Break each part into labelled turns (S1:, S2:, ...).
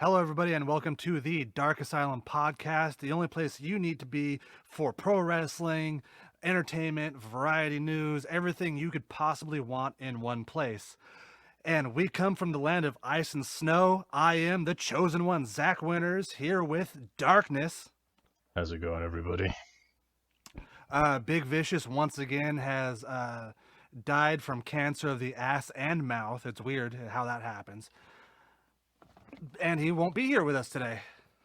S1: Hello, everybody, and welcome to the Dark Asylum podcast, the only place you need to be for pro wrestling, entertainment, variety news, everything you could possibly want in one place. And we come from the land of ice and snow. I am the chosen one, Zach Winters, here with Darkness.
S2: How's it going, everybody?
S1: Big Vicious once again has died from cancer of the ass and mouth. It's weird how that happens. And he won't be here with us today.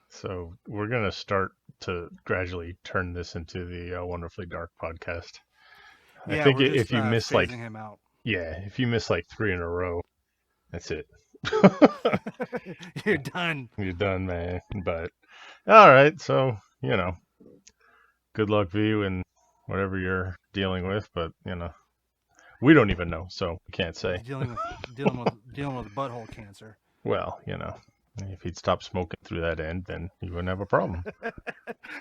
S2: So we're gonna start to gradually turn this into the Wonderfully Dark podcast. I
S1: Yeah,
S2: think
S1: we're just
S2: if you miss
S1: phasing him out.
S2: if you miss like three in a row, that's it.
S1: You're done.
S2: You're done, man. But all right, so good luck to you and whatever you're dealing with. But we don't even know, so we can't say.
S1: Dealing with butthole cancer.
S2: Well, if he'd stop smoking through that end, then he wouldn't have a problem.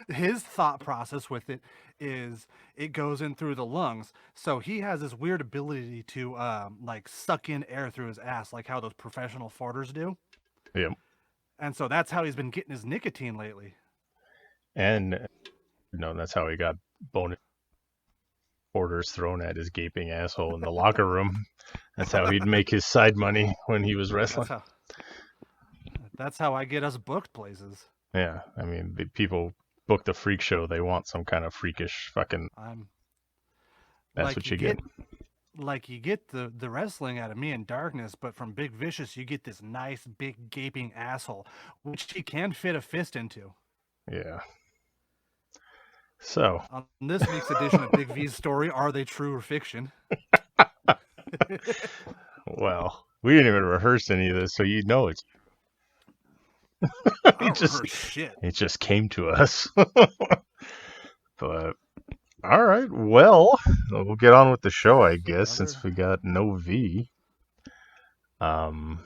S1: His thought process with it is it goes in through the lungs. So he has this weird ability to like suck in air through his ass, like how those professional farters do.
S2: Yep.
S1: And so that's how he's been getting his nicotine lately.
S2: And that's how he got bonus orders thrown at his gaping asshole in the locker room. That's how he'd make his side money when he was wrestling.
S1: That's how I get us booked places.
S2: Yeah, I mean, the people book the freak show. They want some kind of freakish fucking. That's like what you get.
S1: Like you get the wrestling out of me in Darkness, but from Big Vicious, you get this nice big gaping asshole, which he can fit a fist into.
S2: Yeah. So
S1: on this week's edition of Big V's story, are they true or fiction?
S2: Well, we didn't even rehearse any of this, so it's. It just came to us. But all right, well, we'll get on with the show, I guess, since we got no V. How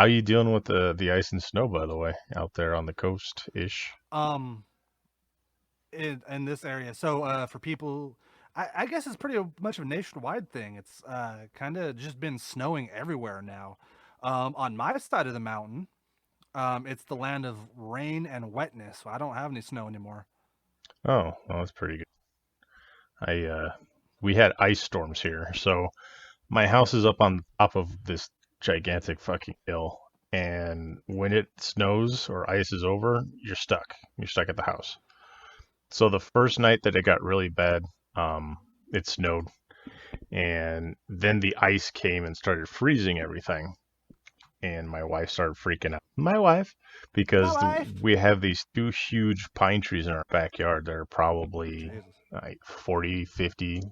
S2: you dealing with the ice and snow, by the way, out there on the coast ish?
S1: In this area. So for people, I guess it's pretty much of a nationwide thing. It's kind of just been snowing everywhere now. On my side of the mountain, it's the land of rain and wetness, so I don't have any snow anymore.
S2: Oh, well, that's pretty good. We had ice storms here, so my house is up on top of this gigantic fucking hill, and when it snows or ice is over, you're stuck. You're stuck at the house. So the first night that it got really bad, it snowed, and then the ice came and started freezing everything. And my wife started freaking out. Because we have these two huge pine trees in our backyard that are probably like 40, 50,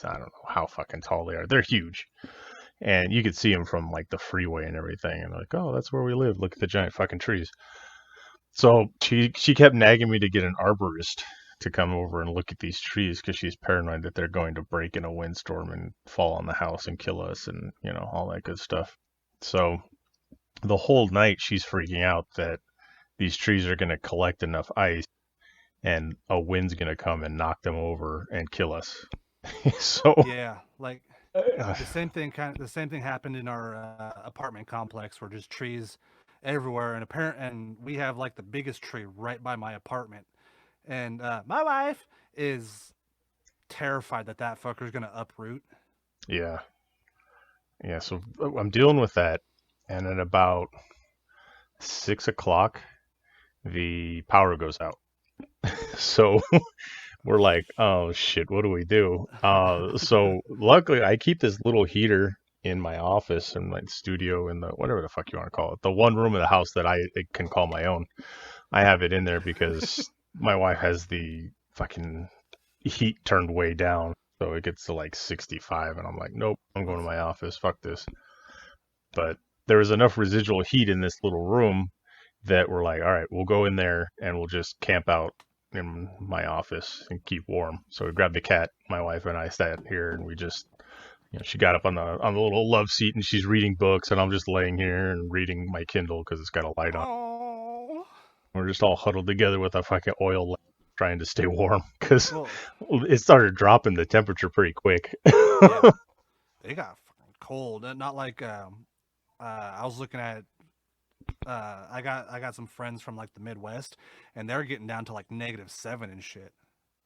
S2: I don't know how fucking tall they are. They're huge. And you could see them from like the freeway and everything. And like, oh, that's where we live. Look at the giant fucking trees. So she kept nagging me to get an arborist to come over and look at these trees because she's paranoid that they're going to break in a windstorm and fall on the house and kill us and, all that good stuff. So the whole night she's freaking out that these trees are going to collect enough ice and a wind's going to come and knock them over and kill us. So
S1: yeah, like the same thing happened in our apartment complex where there's trees everywhere, and we have like the biggest tree right by my apartment, and my wife is terrified that fucker's going to uproot.
S2: Yeah, so I'm dealing with that. And at about 6 o'clock, the power goes out. So we're like, oh shit, what do we do? So luckily, I keep this little heater in my office and my studio in the whatever the fuck you want to call it, the one room of the house that I can call my own. I have it in there because my wife has the fucking heat turned way down, so it gets to like 65, and I'm like, nope, I'm going to my office. Fuck this. But there was enough residual heat in this little room that we're like, all right, we'll go in there and we'll just camp out in my office and keep warm. So we grabbed the cat, my wife and I sat here, and we just, she got up on the little love seat and she's reading books, and I'm just laying here and reading my Kindle because it's got a light on.
S1: Aww.
S2: We're just all huddled together with a fucking oil lamp trying to stay warm because it started dropping the temperature pretty quick.
S1: Yeah. They got fucking cold. Not like I was looking at I got some friends from like the Midwest, and they're getting down to like -7 and shit.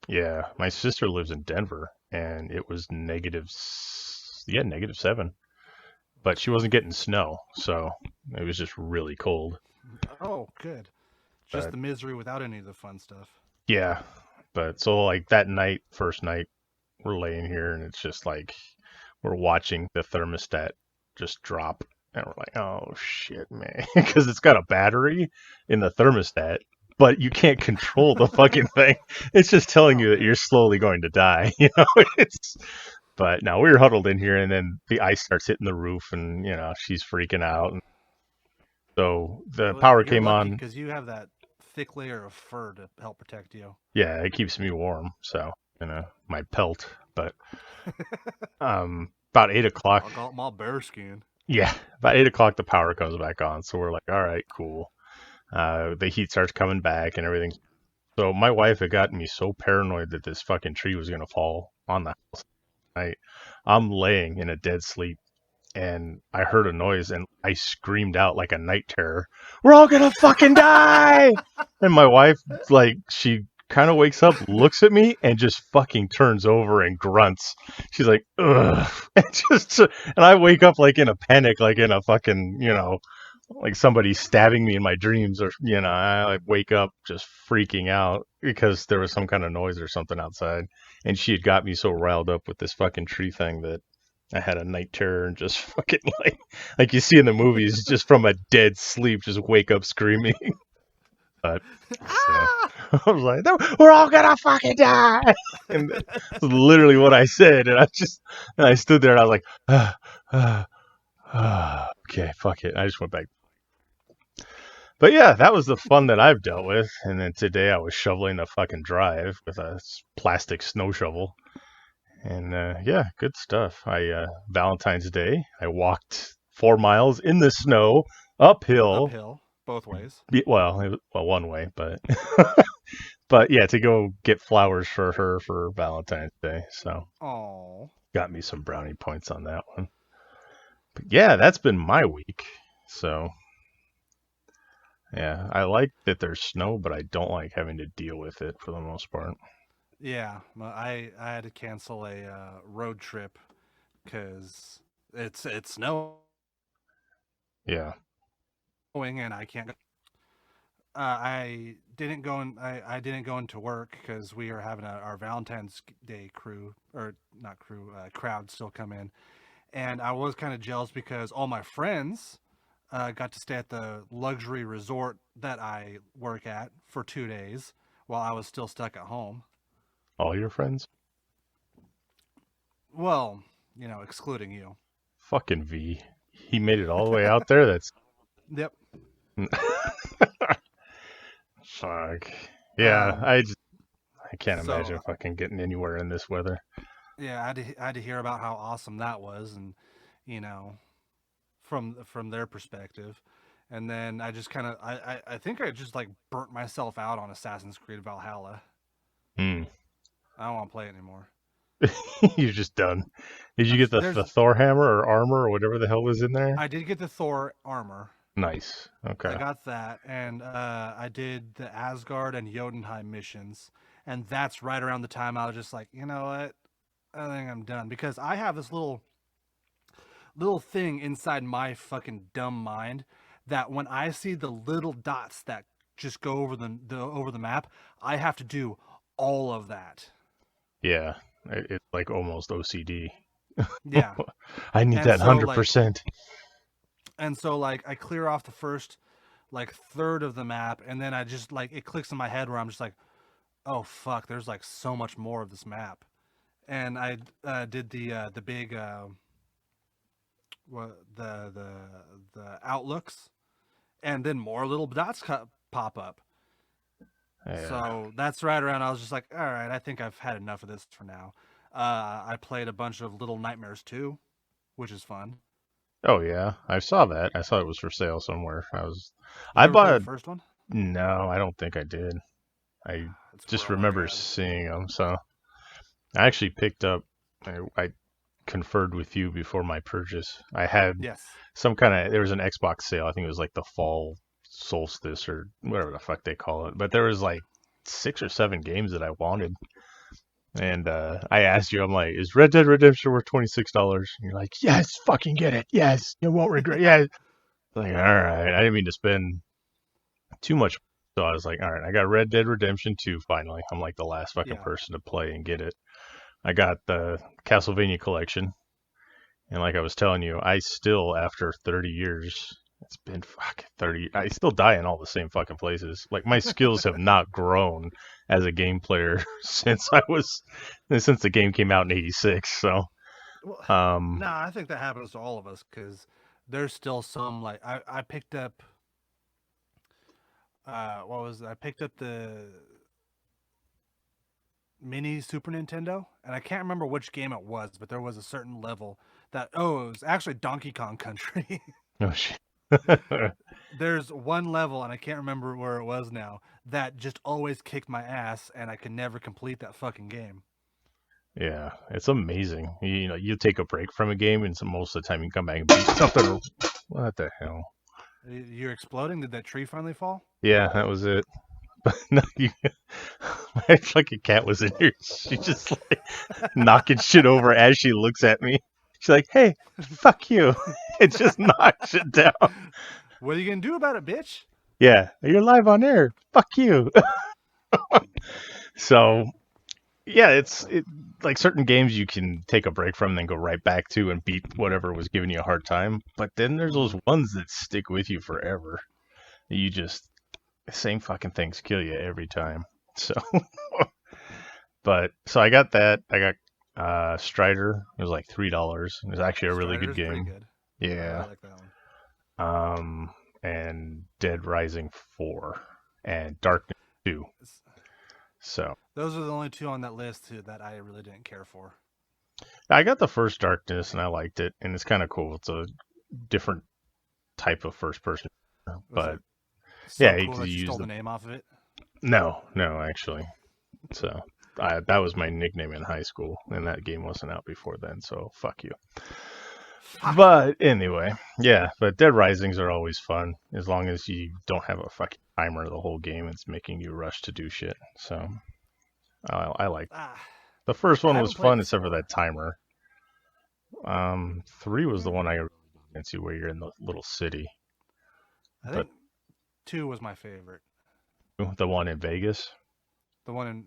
S2: Yeah, my sister lives in Denver, and it was yeah, -7. But she wasn't getting snow, so it was just really cold.
S1: Oh, good. Just
S2: But
S1: the misery without any of the fun stuff.
S2: yeah, but so like that night, first night, we're laying here, and it's just like we're watching the thermostat just drop, and we're like, oh shit, man, because it's got a battery in the thermostat, but you can't control the fucking thing. It's just telling
S1: Oh
S2: you that you're
S1: man.
S2: slowly going to die. It's. But now we were huddled in here, and then the ice starts hitting the roof, and she's freaking out. And so the
S1: Well,
S2: power
S1: you're
S2: came
S1: lucky
S2: on.
S1: because you have that thick layer of fur to help protect you.
S2: Yeah, it keeps me warm, so my pelt. But about 8 o'clock,
S1: I'll call it my bearskin.
S2: yeah, about 8 o'clock the power comes back on. So we're like, all right, cool. The heat starts coming back and everything. So my wife had gotten me so paranoid that this fucking tree was gonna fall on the house. I'm laying in a dead sleep, and I heard a noise, and I screamed out like a night terror, "We're all gonna fucking die!" And my wife, like, she kind of wakes up, looks at me, and just fucking turns over and grunts. She's like, "Ugh," and I wake up like in a panic, like in a fucking, like somebody stabbing me in my dreams, or I like wake up just freaking out because there was some kind of noise or something outside, and she had got me so riled up with this fucking tree thing that I had a night terror and just fucking like you see in the movies, just from a dead sleep, just wake up screaming. But so
S1: Ah!
S2: I was like, "No, we're all gonna fucking die," and that's literally what I said. And I stood there and I was like, okay, fuck it. I just went back. But yeah, that was the fun that I've dealt with. And then today I was shoveling the fucking drive with a plastic snow shovel. And yeah, good stuff. Valentine's Day, I walked 4 miles in the snow uphill.
S1: Uphill, both ways.
S2: Well, one way, but but yeah, to go get flowers for her for Valentine's Day. So
S1: Oh.
S2: got me some brownie points on that one. But yeah, that's been my week. So yeah, I like that there's snow, but I don't like having to deal with it for the most part.
S1: Yeah, I had to cancel a road trip because it's snowing
S2: Yeah.
S1: and I can't. I didn't go into work because we are having our Valentine's Day crew or not crew crowd still come in, and I was kind of jealous because all my friends got to stay at the luxury resort that I work at for 2 days while I was still stuck at home.
S2: All your friends?
S1: Well, excluding you.
S2: Fucking V. He made it all the way out there. That's
S1: Yep.
S2: fuck. Yeah,
S1: Um.
S2: I can't
S1: So
S2: imagine fucking getting anywhere in this weather.
S1: yeah, I had to hear about how awesome that was, and you know, from their perspective, and then I just kind of I think I just like burnt myself out on Assassin's Creed Valhalla.
S2: Hmm.
S1: I don't want to play it anymore.
S2: You're just done. Did you
S1: I'm
S2: get the
S1: there's
S2: Thor hammer or armor or whatever the hell was in there?
S1: I did get the Thor armor.
S2: Nice.
S1: I
S2: Okay.
S1: got that, and I did the Asgard and Jotunheim missions, and that's right around the time I was just like, you know what, I think I'm done because I have this little thing inside my fucking dumb mind that when I see the little dots that just go over the map, I have to do all of that.
S2: Yeah. It's like almost OCD.
S1: Yeah.
S2: I need
S1: And
S2: that
S1: so like
S2: 100%.
S1: I clear off the first like third of the map and then I just like it clicks in my head where I'm just like, "Oh fuck, there's like so much more of this map." And I did the big what the outlooks and then more little dots pop up.
S2: Yeah.
S1: So that's right around. I was just like, all right, I think I've had enough of this for now. I played a bunch of Little Nightmares too, which is fun.
S2: Oh yeah, I saw that. I saw it was for sale somewhere.
S1: Did
S2: I
S1: you ever play
S2: bought
S1: the
S2: a,
S1: first one?
S2: no, I don't think I did. I
S1: It's
S2: just
S1: real
S2: remember
S1: good.
S2: seeing them. So I actually picked up. I conferred with you before my purchase. I had
S1: Yes.
S2: some kind of. There was an Xbox sale. I think it was like the fall. Solstice or whatever the fuck they call it. But there was like 6 or 7 games that I wanted. And I asked you, I'm like, is Red Dead Redemption worth $26? And you're like, yes, fucking get it. Yes, you won't regret. Yeah. Like, all right. I didn't mean to spend too much. So I was like, all right, I got Red Dead Redemption 2 finally. I'm like the last fucking
S1: Yeah.
S2: person to play and get it. I got the Castlevania collection. And like I was telling you, I still, after 30 years, it's been fucking 30, I still die in all the same fucking places. Like my skills have not grown as a game player since the game came out in 86. So,
S1: Well,
S2: um,
S1: nah, I think that happens to all of us because there's still some like I picked up what was it? I picked up the mini Super Nintendo and I can't remember which game it was, but there was a certain level that it was actually Donkey Kong Country.
S2: oh shit.
S1: There's one level and I can't remember where it was now that just always kicked my ass and I could never complete that fucking game.
S2: Yeah, it's amazing. You know, you take a break from a game, and so most of the time you come back and beat something. What the hell?
S1: You're exploding? Did that tree finally fall?
S2: Yeah, that was it. But no, my fucking cat was in here. She just like knocking shit over as she looks at me. She's like, "Hey, fuck you!" It just knocks it down.
S1: What are you gonna do about it, bitch?
S2: Yeah, you're live on air. Fuck you. So yeah, it like certain games you can take a break from, and then go right back to and beat whatever was giving you a hard time. But then there's those ones that stick with you forever. You just same fucking things kill you every time. So, but so I got that. I got Strider. It was like $3. It was actually a really good
S1: Strider's pretty
S2: game.
S1: good. I
S2: Yeah.
S1: like that one.
S2: And Dead Rising 4 and Darkness 2. So
S1: Those are the only two on that list too, that I really didn't care for.
S2: I got the first Darkness and I liked it, and it's kind of cool. It's a different type of first person,
S1: Was
S2: but
S1: it so
S2: yeah,
S1: cool
S2: you
S1: that you
S2: use
S1: stole
S2: the
S1: the name off of it?
S2: no, actually. So that was my nickname in high school, and that game wasn't out before then. So fuck you.
S1: Fuck you.
S2: But anyway, yeah. But Dead Risings are always fun as long as you don't have a fucking timer the whole game. It's making you rush to do shit. So I like
S1: Ah,
S2: the first
S1: I
S2: one
S1: haven't
S2: was
S1: played
S2: fun
S1: the
S2: except for
S1: four.
S2: that timer. 3 was the one I got into where you're in the little city,
S1: I
S2: but
S1: think two was my favorite.
S2: the one in Vegas.
S1: The one in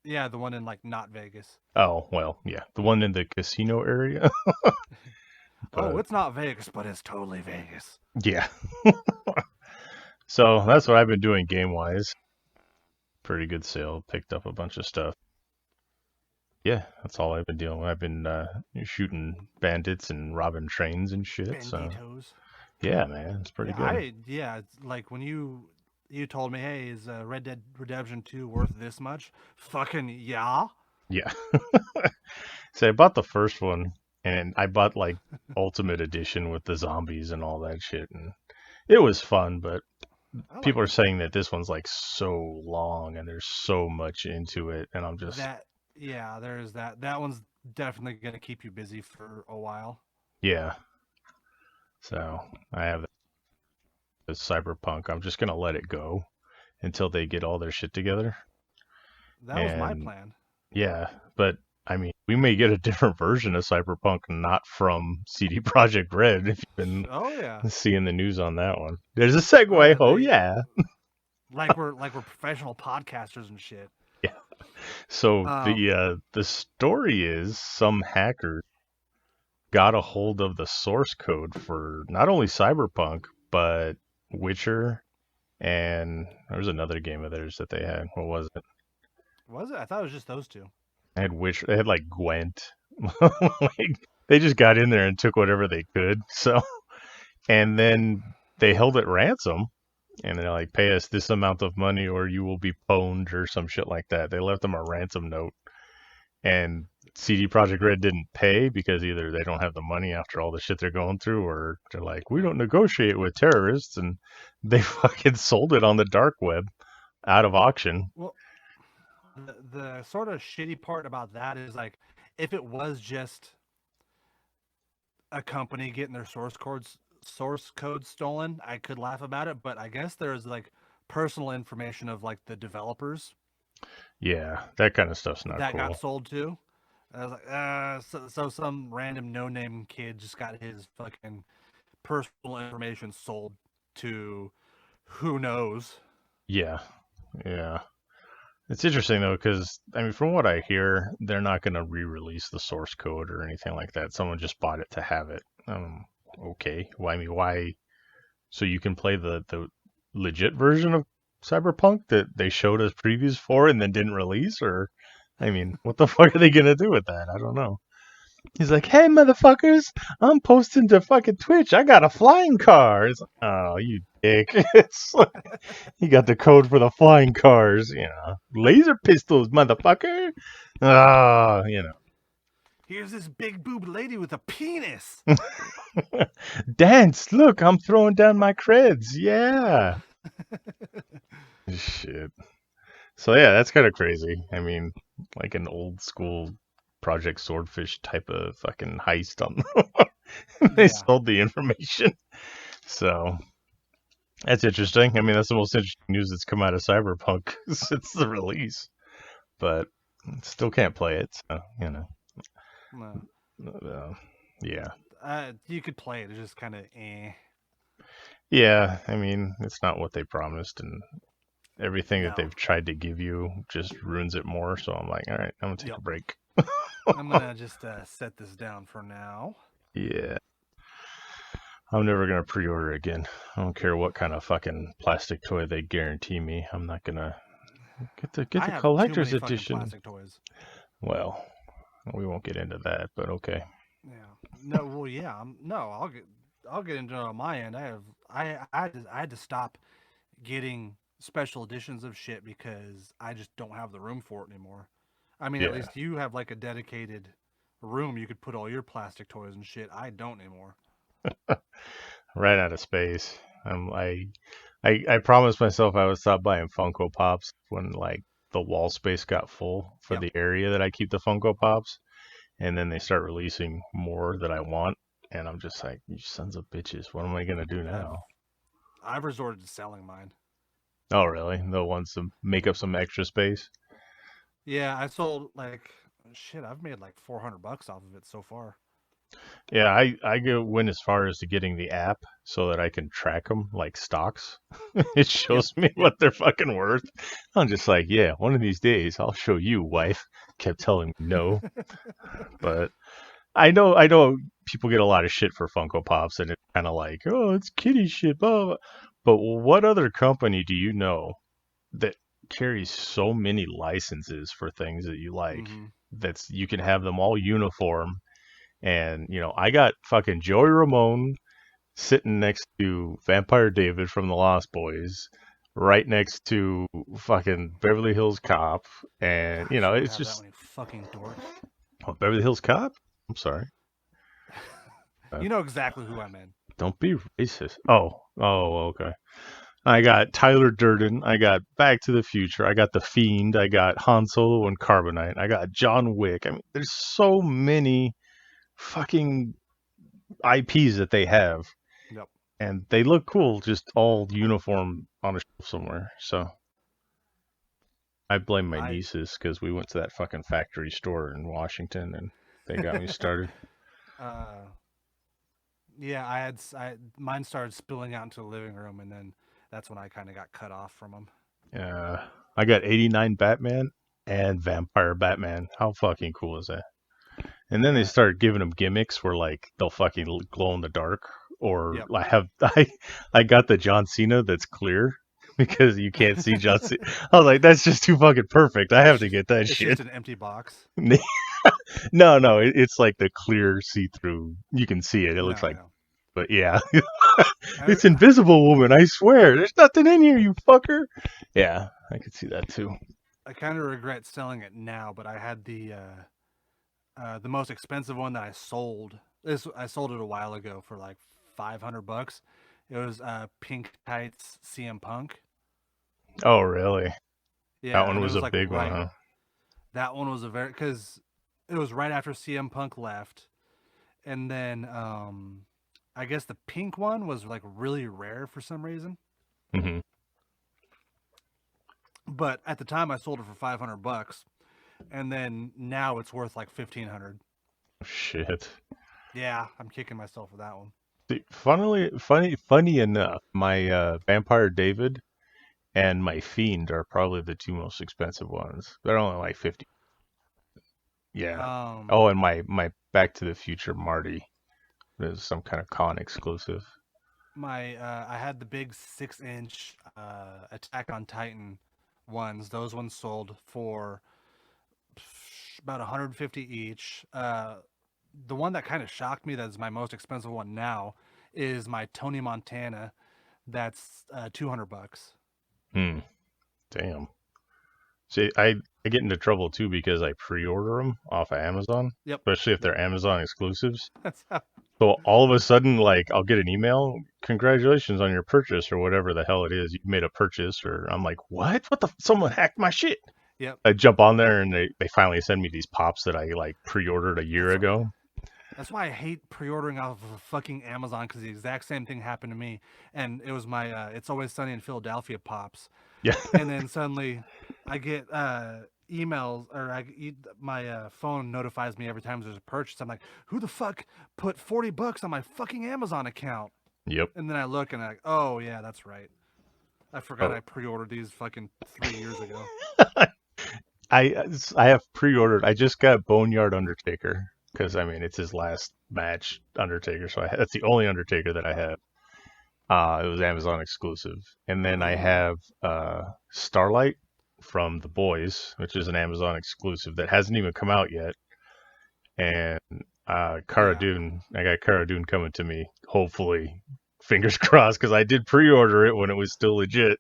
S1: yeah, the one in like not Vegas.
S2: Oh well, yeah, the one in the casino area.
S1: Oh,
S2: But
S1: it's not Vegas, but it's totally Vegas.
S2: yeah, so that's what I've been doing game wise. Pretty good sale. Picked up a bunch of stuff. Yeah, that's all I've been dealing with. I've been shooting bandits and robbing trains and shit. So
S1: Banditos.
S2: yeah, man, it's pretty good.
S1: It's like when you told me, hey, is Red Dead Redemption 2 worth this much? Fucking yeah.
S2: Yeah. So I bought the first one, and I bought like Ultimate Edition with the zombies and all that shit, and it was fun. But
S1: I
S2: people
S1: liked
S2: are
S1: it.
S2: saying that this one's like so long, and there's so much into it, and I'm just
S1: That yeah, there's that. That one's definitely gonna keep you busy for a while.
S2: yeah. So I have the Cyberpunk. I'm just gonna let it go until they get all their shit together.
S1: That was my
S2: And
S1: plan.
S2: yeah, but I mean, we may get a different version of Cyberpunk, not from CD Projekt Red. If you've been
S1: Oh yeah.
S2: seeing the news on that one, there's a segue.
S1: Yeah,
S2: Oh
S1: they
S2: yeah,
S1: we're professional podcasters and shit.
S2: yeah. So
S1: Um,
S2: the story is some hacker got a hold of the source code for not only Cyberpunk but Witcher, and there was another game of theirs that they had. What was it?
S1: was it? I thought it was just those two.
S2: They had Witcher. They had like Gwent. Like they just got in there and took whatever they could. So and then they held it ransom, and they're like, pay us this amount of money or you will be pwned or some shit like that. They left them a ransom note, and CD Projekt Red didn't pay because either they don't have the money after all the shit they're going through, or they're like, we don't negotiate with terrorists, and they fucking sold it on the dark web out of auction.
S1: Well, the sort of shitty part about that is like, if it was just a company getting their source code stolen, I could laugh about it, but I guess there's like personal information of like the developers
S2: Yeah, that kind of stuff's not
S1: that got
S2: cool.
S1: sold too. I was like, so some random no-name kid just got his fucking personal information sold to who knows.
S2: Yeah, yeah. It's interesting though, because I mean, from what I hear, they're not going to re-release the source code or anything like that. Someone just bought it to have it. Okay. Why? I mean, why? So you can play the legit version of Cyberpunk that they showed us previews for and then didn't release, or I mean, what the fuck are they gonna do with that? I don't know. He's like, hey, motherfuckers, I'm posting to fucking Twitch. I got a flying car. It's like, oh, you dick. It's like, he got the code for the flying cars, laser pistols, motherfucker. Ah,
S1: Here's this big boob lady with a penis.
S2: Dance, look, I'm throwing down my creds. Yeah. Shit. So, yeah, that's kind of crazy. I mean, like an old school Project Swordfish type of fucking heist on they
S1: Yeah.
S2: sold the information. So, that's interesting. I mean, that's the most interesting news that's come out of Cyberpunk since the release. But still can't play it. So,
S1: No.
S2: yeah.
S1: You could play it. It's just kind of eh.
S2: Yeah, I mean, it's not what they promised, and everything that
S1: No.
S2: they've tried to give you just ruins it more. So I'm like, all right, I'm gonna take
S1: Yep.
S2: a break.
S1: I'm gonna just set this down for now.
S2: Yeah, I'm never gonna pre-order again. I don't care what kind of fucking plastic toy they guarantee me. I'm not gonna get
S1: I
S2: the
S1: have too
S2: collector's
S1: many fucking
S2: edition.
S1: plastic toys.
S2: Well, we won't get into that, but okay.
S1: Yeah. No. Well, yeah. No. I'll get into it on my end. I had to stop getting special editions of shit because I just don't have the room for it anymore. I mean, at
S2: Yeah,
S1: least you have like a dedicated room you could put all your plastic toys and shit. I don't anymore.
S2: ran out of space. I promised myself I would stop buying Funko Pops when like the wall space got full for
S1: Yep.
S2: the area that I keep the Funko Pops, and then they start releasing more that I want, and I'm just like, you sons of bitches, what am I gonna do
S1: I've
S2: now?
S1: I've resorted to selling mine.
S2: Oh, really? The ones to make up some extra space?
S1: Yeah, I sold like shit. I've made like $400 off of it so far.
S2: Yeah, I went as far as to getting the app so that I can track them like stocks. It
S1: Yep.
S2: shows me
S1: Yep.
S2: what they're fucking worth. I'm just like, yeah, one of these days I'll show you, wife. Kept telling me no, but I know people get a lot of shit for Funko Pops, and it's kind of like, oh, it's kitty shit, blah, blah, blah. But what other company do you know that carries so many licenses for things that you like?
S1: Mm-hmm.
S2: That's you can have them all uniform, and I got fucking Joey Ramone sitting next to Vampire David from the Lost Boys, right next to fucking Beverly Hills Cop, and
S1: Gosh, you would
S2: it's
S1: have that
S2: just
S1: one, you fucking dork.
S2: Beverly Hills Cop. I'm sorry. Uh,
S1: You know exactly who I meant.
S2: don't be racist. Oh, okay. I got Tyler Durden. I got Back to the Future. I got The Fiend. I got Han Solo and Carbonite. I got John Wick. I mean, there's so many fucking IPs that they have,
S1: Yep.
S2: and they look cool, just all uniform on a shelf somewhere. So I blame my
S1: I
S2: nieces because we went to that fucking factory store in Washington, and they got me started.
S1: uh yeah, mine started spilling out into the living room, and then that's when I kind of got cut off from them.
S2: Uh, I got 89 Batman and Vampire Batman. How fucking cool is that? And then they
S1: Yeah.
S2: started giving them gimmicks where like they'll fucking glow in the dark, or
S1: Yep.
S2: I have I got the John Cena that's clear because you can't see John Cena. I was like, that's just too fucking perfect. I have to get that
S1: It's
S2: shit.
S1: just an empty box.
S2: No, it's like the clear see-through. You can see it. It
S1: No,
S2: looks like,
S1: yeah.
S2: but yeah,
S1: I
S2: it's Invisible Woman. I swear, there's nothing in here, you fucker. Yeah, I could see that too.
S1: I kind of regret selling it now, but I had the most expensive one that I sold. I sold it a while ago for like $500. It was Pink Tights CM Punk.
S2: Oh, really? That
S1: Yeah,
S2: one
S1: and it
S2: was
S1: was
S2: a
S1: like
S2: big one,
S1: right.
S2: huh?
S1: That one was a very because it was right after CM Punk left, and then I guess the pink one was like really rare for some reason.
S2: Hmm.
S1: But at the time, I sold it for $500, and then now it's worth like 1,500.
S2: Shit.
S1: Yeah, I'm kicking myself for that one.
S2: See, funny enough, my Vampire David and my Fiend are probably the two most expensive ones. They're only like 50. Yeah. Oh,
S1: Um,
S2: and my Back to the Future Marty is some kind of con exclusive.
S1: I had the big 6-inch Attack on Titan ones. Those ones sold for about 150 each. The one that kind of shocked me, that's my most expensive one now, is my Tony Montana. That's $200.
S2: Hmm. Damn. See, I get into trouble too because I pre-order them off of Amazon,
S1: Yep,
S2: especially if
S1: yep.
S2: they're Amazon exclusives.
S1: That's how.
S2: So all of a sudden, like, I'll get an email, congratulations on your purchase or whatever the hell it is. You made a purchase, or I'm like, what? What the? Someone hacked my shit.
S1: Yep.
S2: I jump on there and they finally send me these pops that I like pre-ordered a year
S1: That's
S2: ago.
S1: That's why I hate pre-ordering off of fucking Amazon, because the exact same thing happened to me, and it was my "It's Always Sunny in Philadelphia" pops,
S2: Yeah.
S1: and then suddenly I get emails, or my phone notifies me every time there's a purchase. I'm like, who the fuck put $40 on my fucking Amazon account?
S2: Yep.
S1: And then I look and I'm like, oh yeah, that's right. I forgot
S2: Oh.
S1: I pre-ordered these fucking 3 years ago.
S2: I have pre-ordered. I just got Boneyard Undertaker because I mean it's his last match Undertaker, so that's the only Undertaker that I have. It was Amazon exclusive, and then I
S1: Ooh,
S2: have Starlight from The Boys, which is an Amazon exclusive that hasn't even come out yet, and Cara
S1: yeah.
S2: Dune. I got Cara Dune coming to me. Hopefully, fingers crossed, because I did pre-order it when it was still legit.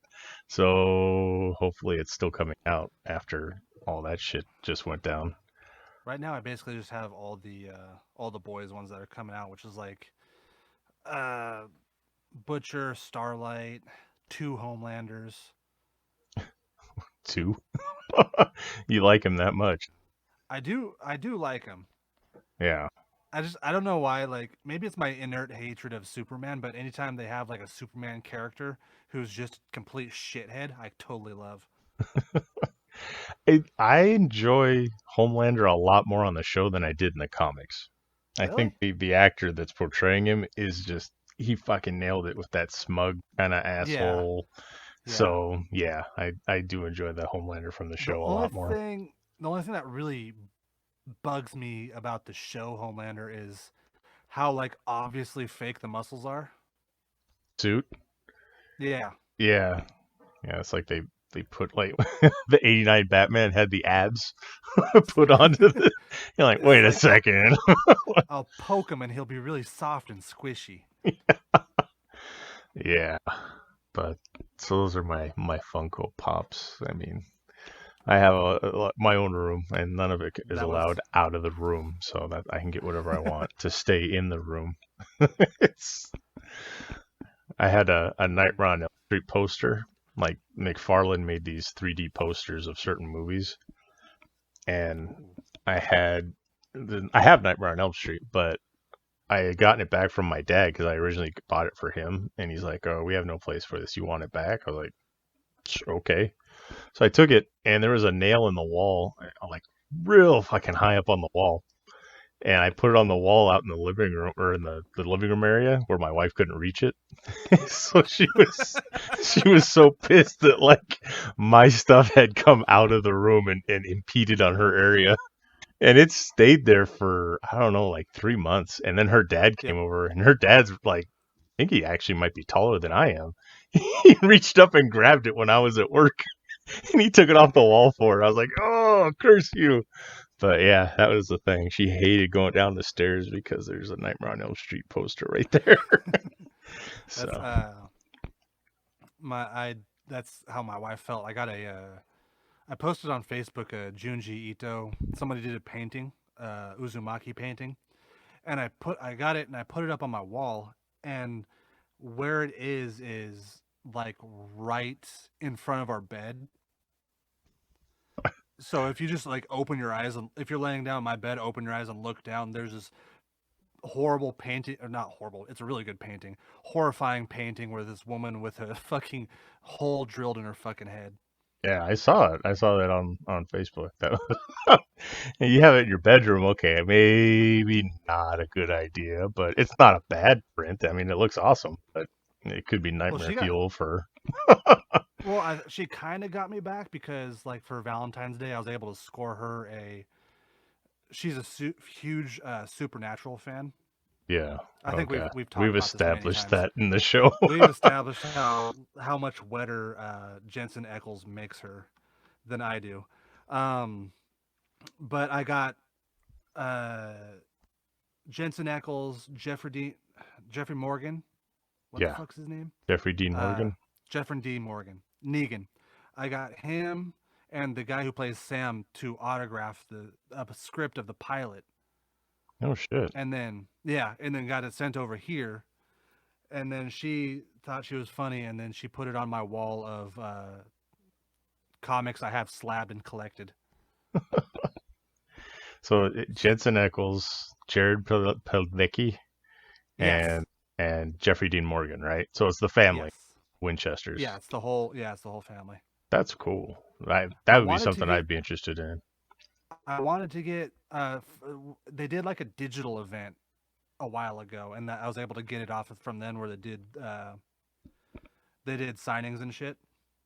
S2: So hopefully, it's still coming out after all that shit just went down.
S1: Right now, I basically just have all the boys ones that are coming out, which is like uh Butcher, Starlight, two Homelanders.
S2: Two. You like him that much?
S1: I do like them.
S2: Yeah.
S1: I don't know why. Like maybe it's my inert hatred of Superman, but anytime they have like a Superman character who's just complete shithead, I totally love.
S2: I enjoy Homelander a lot more on the show than I did in the comics. I think
S1: Really?
S2: the actor that's portraying him is just he fucking nailed it with that smug kind of
S1: Yeah,
S2: asshole.
S1: yeah.
S2: So yeah, I do enjoy the Homelander from the
S1: The
S2: show a
S1: only
S2: lot more.
S1: thing, the only thing that really bugs me about the show Homelander is how like obviously fake the muscles are.
S2: Suit,
S1: Yeah.
S2: yeah, yeah. It's like they put like the '89 Batman had the abs put onto the. You're like,
S1: It's
S2: wait a
S1: like
S2: second.
S1: I'll poke him and he'll be really soft and squishy.
S2: Yeah, but so those are my Funko Pops. I mean, I have my own room, and none of it is
S1: That was
S2: allowed out of the room, so that I can get whatever I want to stay in the room. it's I had a Nightmare on Elm Street poster. Like McFarlane made these 3D posters of certain movies, and
S1: ooh,
S2: I have Nightmare on Elm Street, but I had gotten it back from my dad because I originally bought it for him, and he's like, "Oh, we have no place for this. You want it back?" I was like, "Okay." So I took it, and there was a nail in the wall, like real fucking high up on the wall. And I put it on the wall out in the living room or in the living room area where my wife couldn't reach it. So she was so pissed that like my stuff had come out of the room and impeded on her area. And it stayed there for I don't know, like 3 months. And then her dad
S1: yep.
S2: came over and her dad's like I think he actually might be taller than I am. He reached up and grabbed it when I was at work and he took it off the wall for her. I was like, "Oh, curse you!" But yeah, that was the thing. She hated going down the stairs because there's a Nightmare on Elm Street poster right there.
S1: That's
S2: So
S1: my I that's how my wife felt. I posted on Facebook a Junji Ito. Somebody did a painting, Uzumaki painting, and I got it and I put it up on my wall, and where it is like right in front of our bed. So if you just like open your eyes, and if you're laying down in my bed, open your eyes and look down, there's this horrible painting, or not horrible, it's a really good painting, horrifying painting where this woman with a fucking hole drilled in her fucking head.
S2: Yeah, I saw it. I saw that on Facebook. That was, and you have it in your bedroom. Okay, maybe not a good idea, but it's not a bad print. I mean, it looks awesome, but it could be
S1: Well,
S2: nightmare
S1: she got
S2: fuel for.
S1: well, she kind of got me back because like for Valentine's Day, I was able to score her a. She's a huge Supernatural fan.
S2: Yeah.
S1: I think
S2: Okay.
S1: we've talked
S2: We've
S1: about this many
S2: established
S1: times.
S2: that in the show.
S1: We've established how much wetter Jensen Ackles makes her than I do. Um, but I got uh, Jensen Ackles, Jeffrey Morgan. What the
S2: Yeah.
S1: fuck's his name?
S2: Jeffrey Dean
S1: Uh,
S2: Morgan.
S1: Jeffrey D. Morgan. Negan. I got him and the guy who plays Sam to autograph the script of the pilot,
S2: Oh shit.
S1: and then got it sent over here. And then she thought she was funny, and then she put it on my wall of comics I have slabbed and collected.
S2: So Jensen Ackles, Jared Padalecki,
S1: Yes.
S2: and Jeffrey Dean Morgan, right? So it's the family,
S1: Yes.
S2: Winchesters.
S1: Yeah, it's the whole. Yeah, it's the whole family.
S2: That's cool. That
S1: I
S2: would be
S1: wanted to
S2: something
S1: get.
S2: I'd be interested in.
S1: I wanted to get. They did like a digital event a while ago, and I was able to get it off from then where they did signings and shit.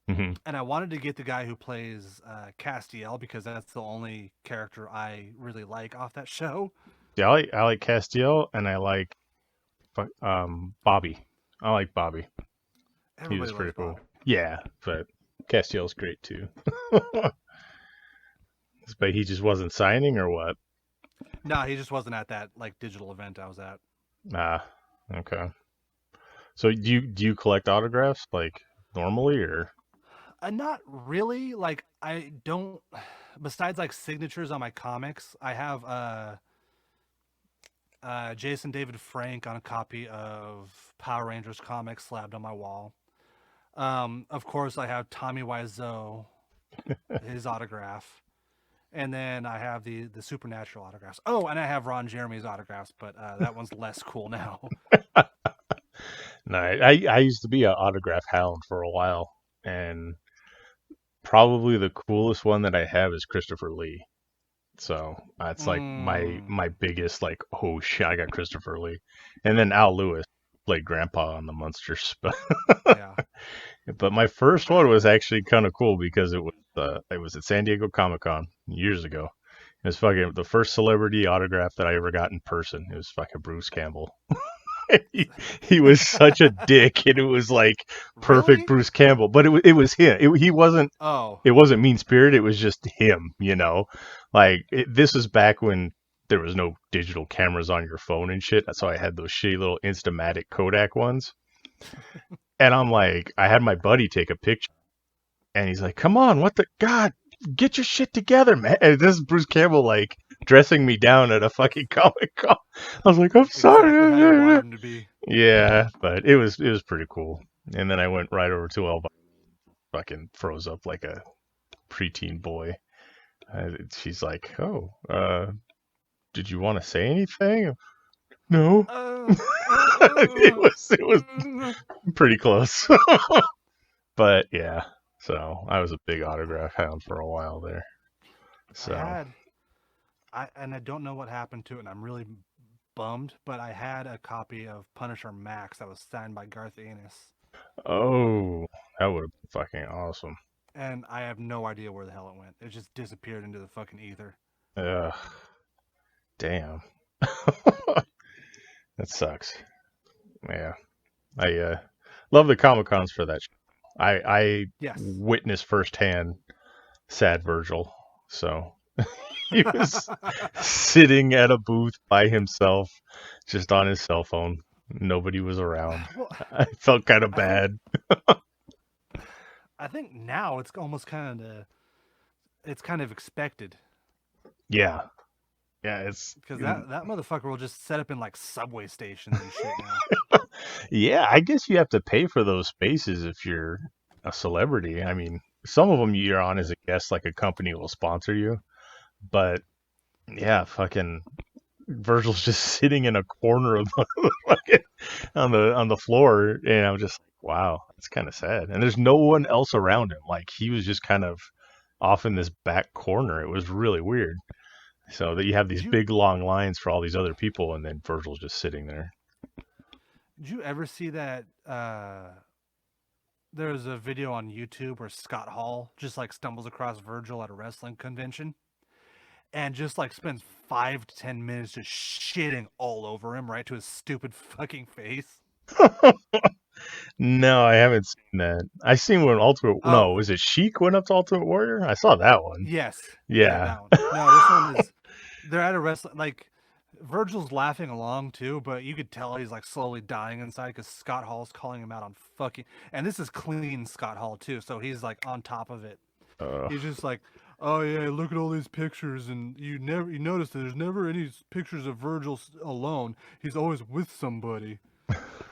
S2: Hmm.
S1: And I wanted to get the guy who plays Castiel because that's the only character I really like off that show.
S2: Yeah, I like Castiel and I like Bobby. I like Bobby. He was
S1: Everybody
S2: pretty
S1: loves
S2: cool.
S1: Bobby.
S2: Yeah, but Castiel's great too. But he just wasn't signing or what?
S1: No, he just wasn't at that like digital event I was at.
S2: Ah, okay. So do you collect autographs like normally or?
S1: Not really. Like I don't. Besides like signatures on my comics, I have Jason David Frank on a copy of Power Rangers comics slabbed on my wall. Of course, I have Tommy Wiseau, his autograph, and then I have the Supernatural autographs. Oh, and I have Ron Jeremy's autographs, but that one's less cool now.
S2: No, I used to be an autograph hound for a while, and probably the coolest one that I have is Christopher Lee. So that's like
S1: Mm,
S2: my biggest like, oh shit, I got Christopher Lee, and then Al Lewis played Grandpa on the Munsters.
S1: yeah.
S2: But my first one was actually kind of cool because it was at San Diego Comic Con years ago. It was fucking the first celebrity autograph that I ever got in person. It was fucking Bruce Campbell. He was such a dick, and it was like perfect
S1: Really?
S2: Bruce Campbell. But it was him. He wasn't.
S1: Oh,
S2: It wasn't mean spirited. It was just him. Like this was back when there was no digital cameras on your phone and shit. That's why I had those shitty little Instamatic Kodak ones. And I'm like, I had my buddy take a picture, and he's like, "Come on, what the God, get your shit together, man!" And this is Bruce Campbell like dressing me down at a fucking Comic Con. I was like, "I'm
S1: exactly how you
S2: sorry."
S1: wanted him to be.
S2: Yeah, but it was pretty cool. And then I went right over to Elva, fucking froze up like a preteen boy. She's like, "Oh, did you want to say anything?" No.
S1: Uh,
S2: It was pretty close. But yeah, so I was a big autograph hound for a while there.
S1: I
S2: So
S1: had, and I don't know what happened to it, and I'm really bummed, but I had a copy of Punisher Max that was signed by Garth Ennis,
S2: oh, that would have been fucking awesome.
S1: and I have no idea where the hell it went. It just disappeared into the fucking ether.
S2: Ugh, damn. That sucks. Yeah. I love the Comic Cons for that. I
S1: Yes.
S2: witnessed firsthand Sad Virgil. So he was sitting at a booth by himself, just on his cell phone. Nobody was around.
S1: Well,
S2: I felt kind of
S1: I think
S2: bad.
S1: I think now it's kind of expected
S2: Yeah. Yeah, it's
S1: because that motherfucker will just set up in like subway stations and shit now.
S2: yeah, I guess you have to pay for those spaces if you're a celebrity. I mean, some of them you're on as a guest, like a company will sponsor you. But yeah, fucking Virgil's just sitting in a corner of the on the floor, and I'm just like, wow, that's kind of sad. And there's no one else around him. Like he was just kind of off in this back corner. It was really weird. So that you have
S1: Did
S2: these
S1: you
S2: big long lines for all these other people, and then Virgil's just sitting there.
S1: did you ever see that? There was a video on YouTube where Scott Hall just like stumbles across Virgil at a wrestling convention and just like spends 5 to 10 minutes just shitting all over him right to his stupid fucking face.
S2: No, I haven't seen that. I seen when Ultimate.
S1: Oh,
S2: No, was it Sheik went up to Ultimate Warrior? I saw that one.
S1: yes. Yeah,
S2: Yeah.
S1: that one. No, this one is they're at a wrestling like Virgil's laughing along too, but you could tell he's like slowly dying inside because Scott Hall's calling him out on fucking and this is clean Scott Hall too, so he's like on top of it.
S2: Uh,
S1: He's just like, oh yeah, look at all these pictures, and you notice that there's never any pictures of Virgil alone. He's always with somebody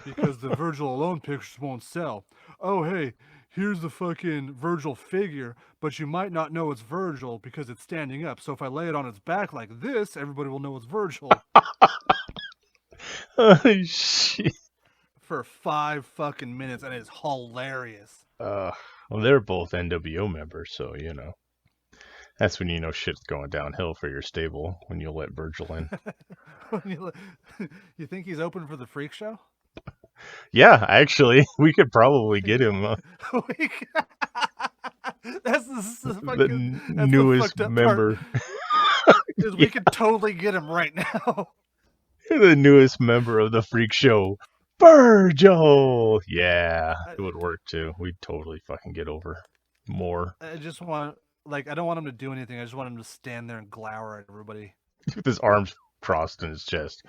S1: because the Virgil alone pictures won't sell. Oh hey, here's the fucking Virgil figure, but you might not know it's Virgil because it's standing up. So if I lay it on its back like this, everybody will know it's Virgil.
S2: oh, shit.
S1: For 5 fucking minutes, and it's hilarious.
S2: Well, they're both NWO members, so you know that's when you know shit's going downhill for your stable when you let Virgil in.
S1: You think he's open for the freak show?
S2: Yeah, actually, we could probably get him
S1: That's
S2: the
S1: that's the
S2: newest
S1: fucked up
S2: member.
S1: part. Is we could totally get him right now.
S2: The newest member of the freak show, Virgil. Yeah, it would work too. We'd totally fucking get over more.
S1: I just want like I don't want him to do anything. I just want him to stand there and glower at everybody.
S2: With his arms crossed in his chest,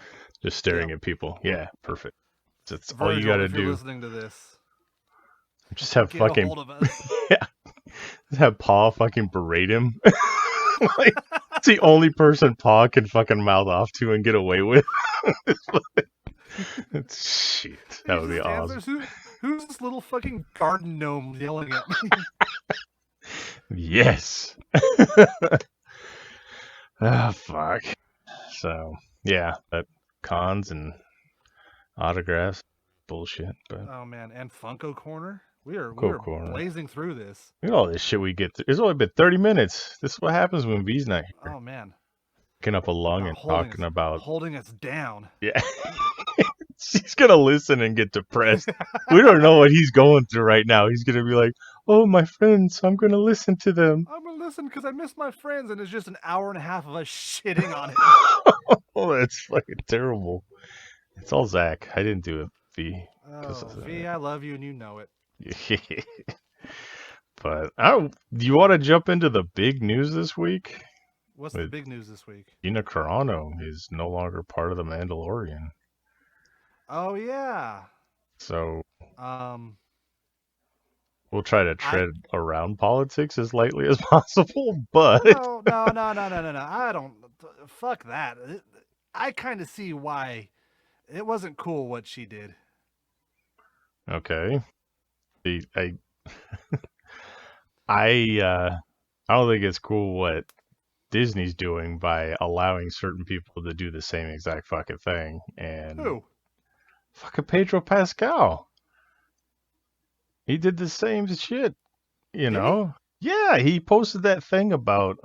S2: just staring
S1: Yeah.
S2: at people. Yeah, perfect. That's
S1: Virgil,
S2: all you gotta
S1: if you're
S2: do.
S1: listening to this,
S2: Just have
S1: get a
S2: fucking
S1: hold of us.
S2: yeah. Just have Paul fucking berate him. Like, it's the only person Paul can fucking mouth off to and get away with. Shit, that would be awesome.
S1: Who's this little fucking garden gnome yelling at me?
S2: Yes. Ah, fuck. So yeah, but cons and autographs, bullshit. But
S1: Oh man, and Funko Corner. We are
S2: Corner.
S1: blazing through this.
S2: Look at all this shit we get through. It's only been 30 minutes. This is what happens when V's not here.
S1: Oh man,
S2: Picking up a lung and talking about.
S1: holding us down.
S2: Yeah. He's gonna listen and get depressed. We don't know what he's going through right now. He's gonna be like, "Oh, my friends, I'm gonna listen to them."
S1: I'm gonna listen because I miss my friends, and it's just an hour and a half of us shitting on it.
S2: Oh, that's fucking terrible. It's all Zach. I didn't do it, V.
S1: Oh, V, I love you, and you know it.
S2: But do you want to jump into the big news this week?
S1: What's the big news this week?
S2: Gina Carano is no longer part of the Mandalorian.
S1: Oh yeah.
S2: So
S1: Um.
S2: we'll try to tread around politics as lightly as possible, but
S1: No. I don't. Fuck that. I kind of see why it wasn't cool what she did.
S2: okay. I I don't think it's cool what Disney's doing by allowing certain people to do the same exact fucking thing. And
S1: Who?
S2: fucking Pedro Pascal. He did the same shit, you know? Yeah, he posted that thing about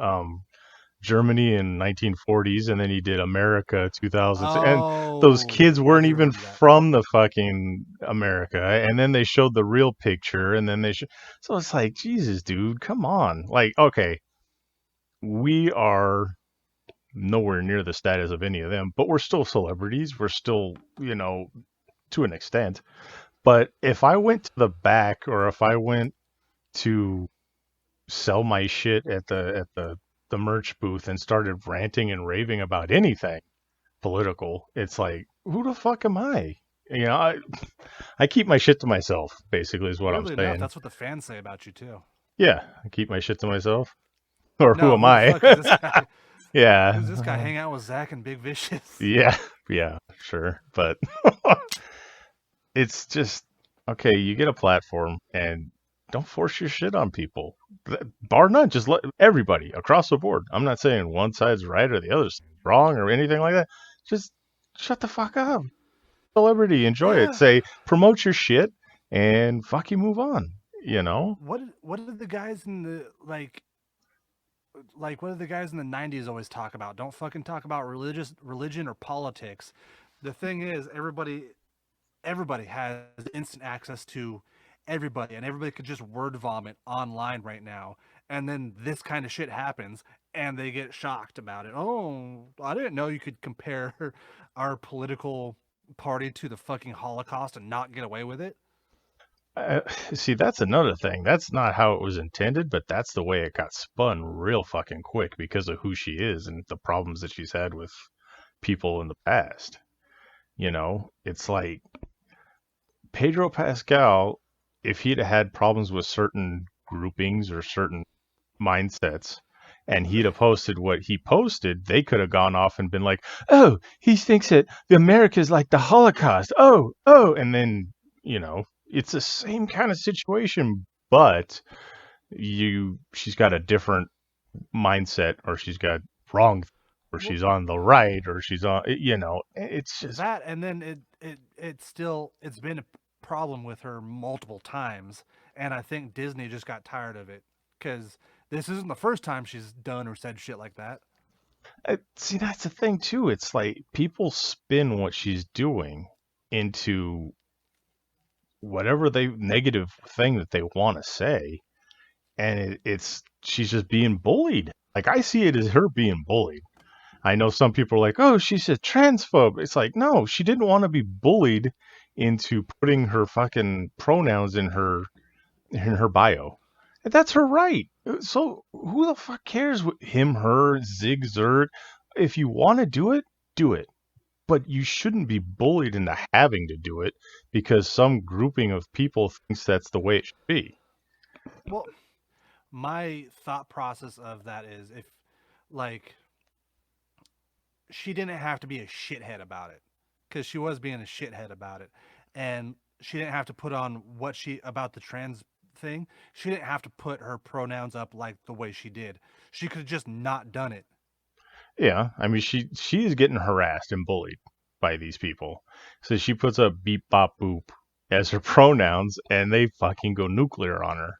S2: Germany in 1940s, and then he did America 2000s, and those kids weren't even from the fucking America, and then they showed the real picture, and then so it's like, Jesus, dude, come on. Like, okay, we are nowhere near the status of any of them, but we're still celebrities. We're still, you know, to an extent. But if I went to the back, or if I went to sell my shit at the merch booth and started ranting and raving about anything political, it's like, who the fuck am I? You know, I keep my shit to myself, basically, is what I'm saying.
S1: Enough, that's what the fans say about you too.
S2: Yeah, I keep my shit to myself. Or
S1: No,
S2: who am I? Yeah.
S1: Who's this guy hang out with Zach and Big Vicious?
S2: Yeah, sure. But it's just, okay, you get a platform and don't force your shit on people. Bar none, just let everybody across the board. I'm not saying one side's right or the other's wrong or anything like that. Just shut the fuck up. Celebrity, enjoy it.
S1: Yeah.
S2: Say, promote your shit and fucking move on, you know?
S1: What did the guys in the what do the guys in the 90s always talk about? Don't fucking talk about religion or politics. The thing is, everybody has instant access to everybody, and everybody could just word vomit online right now. And then this kind of shit happens, and they get shocked about it. Oh, I didn't know you could compare our political party to the fucking Holocaust and not get away with it.
S2: Uh, See, that's another thing. That's not how it was intended, but that's the way it got spun real fucking quick because of who she is and the problems that she's had with people in the past. You know, it's like Pedro Pascal, if he'd had problems with certain groupings or certain mindsets, and he'd have posted what he posted, they could have gone off and been like, "Oh, he thinks that the America's like the Holocaust. Oh, oh," and then it's the same kind of situation, but she's got a different mindset, or she's got wrong, or
S1: Well,
S2: she's on the right, or she's on, it's just
S1: that and then it's been a problem with her multiple times, and I think Disney just got tired of it because this isn't the first time she's done or said shit like that.
S2: see, that's the thing too. It's like people spin what she's doing into whatever they negative thing that they want to say, and it's she's just being bullied. Like, I see it as her being bullied. I know some people are like, "Oh, she's a transphobe." It's like, no, she didn't want to be bullied into putting her fucking pronouns in her bio. And that's her right. So who the fuck cares what him, her, zig, zerg? If you want to do it, do it. But you shouldn't be bullied into having to do it because some grouping of people thinks that's the way it should be.
S1: Well, my thought process of that is, if like she didn't have to be a shithead about it, because she was being a shithead about it, and she didn't have to put on what she about the trans thing. She didn't have to put her pronouns up like the way she did. She could have just not done it.
S2: Yeah, I mean, she is getting harassed and bullied by these people. So she puts up beep bop boop as her pronouns, and they fucking go nuclear on her.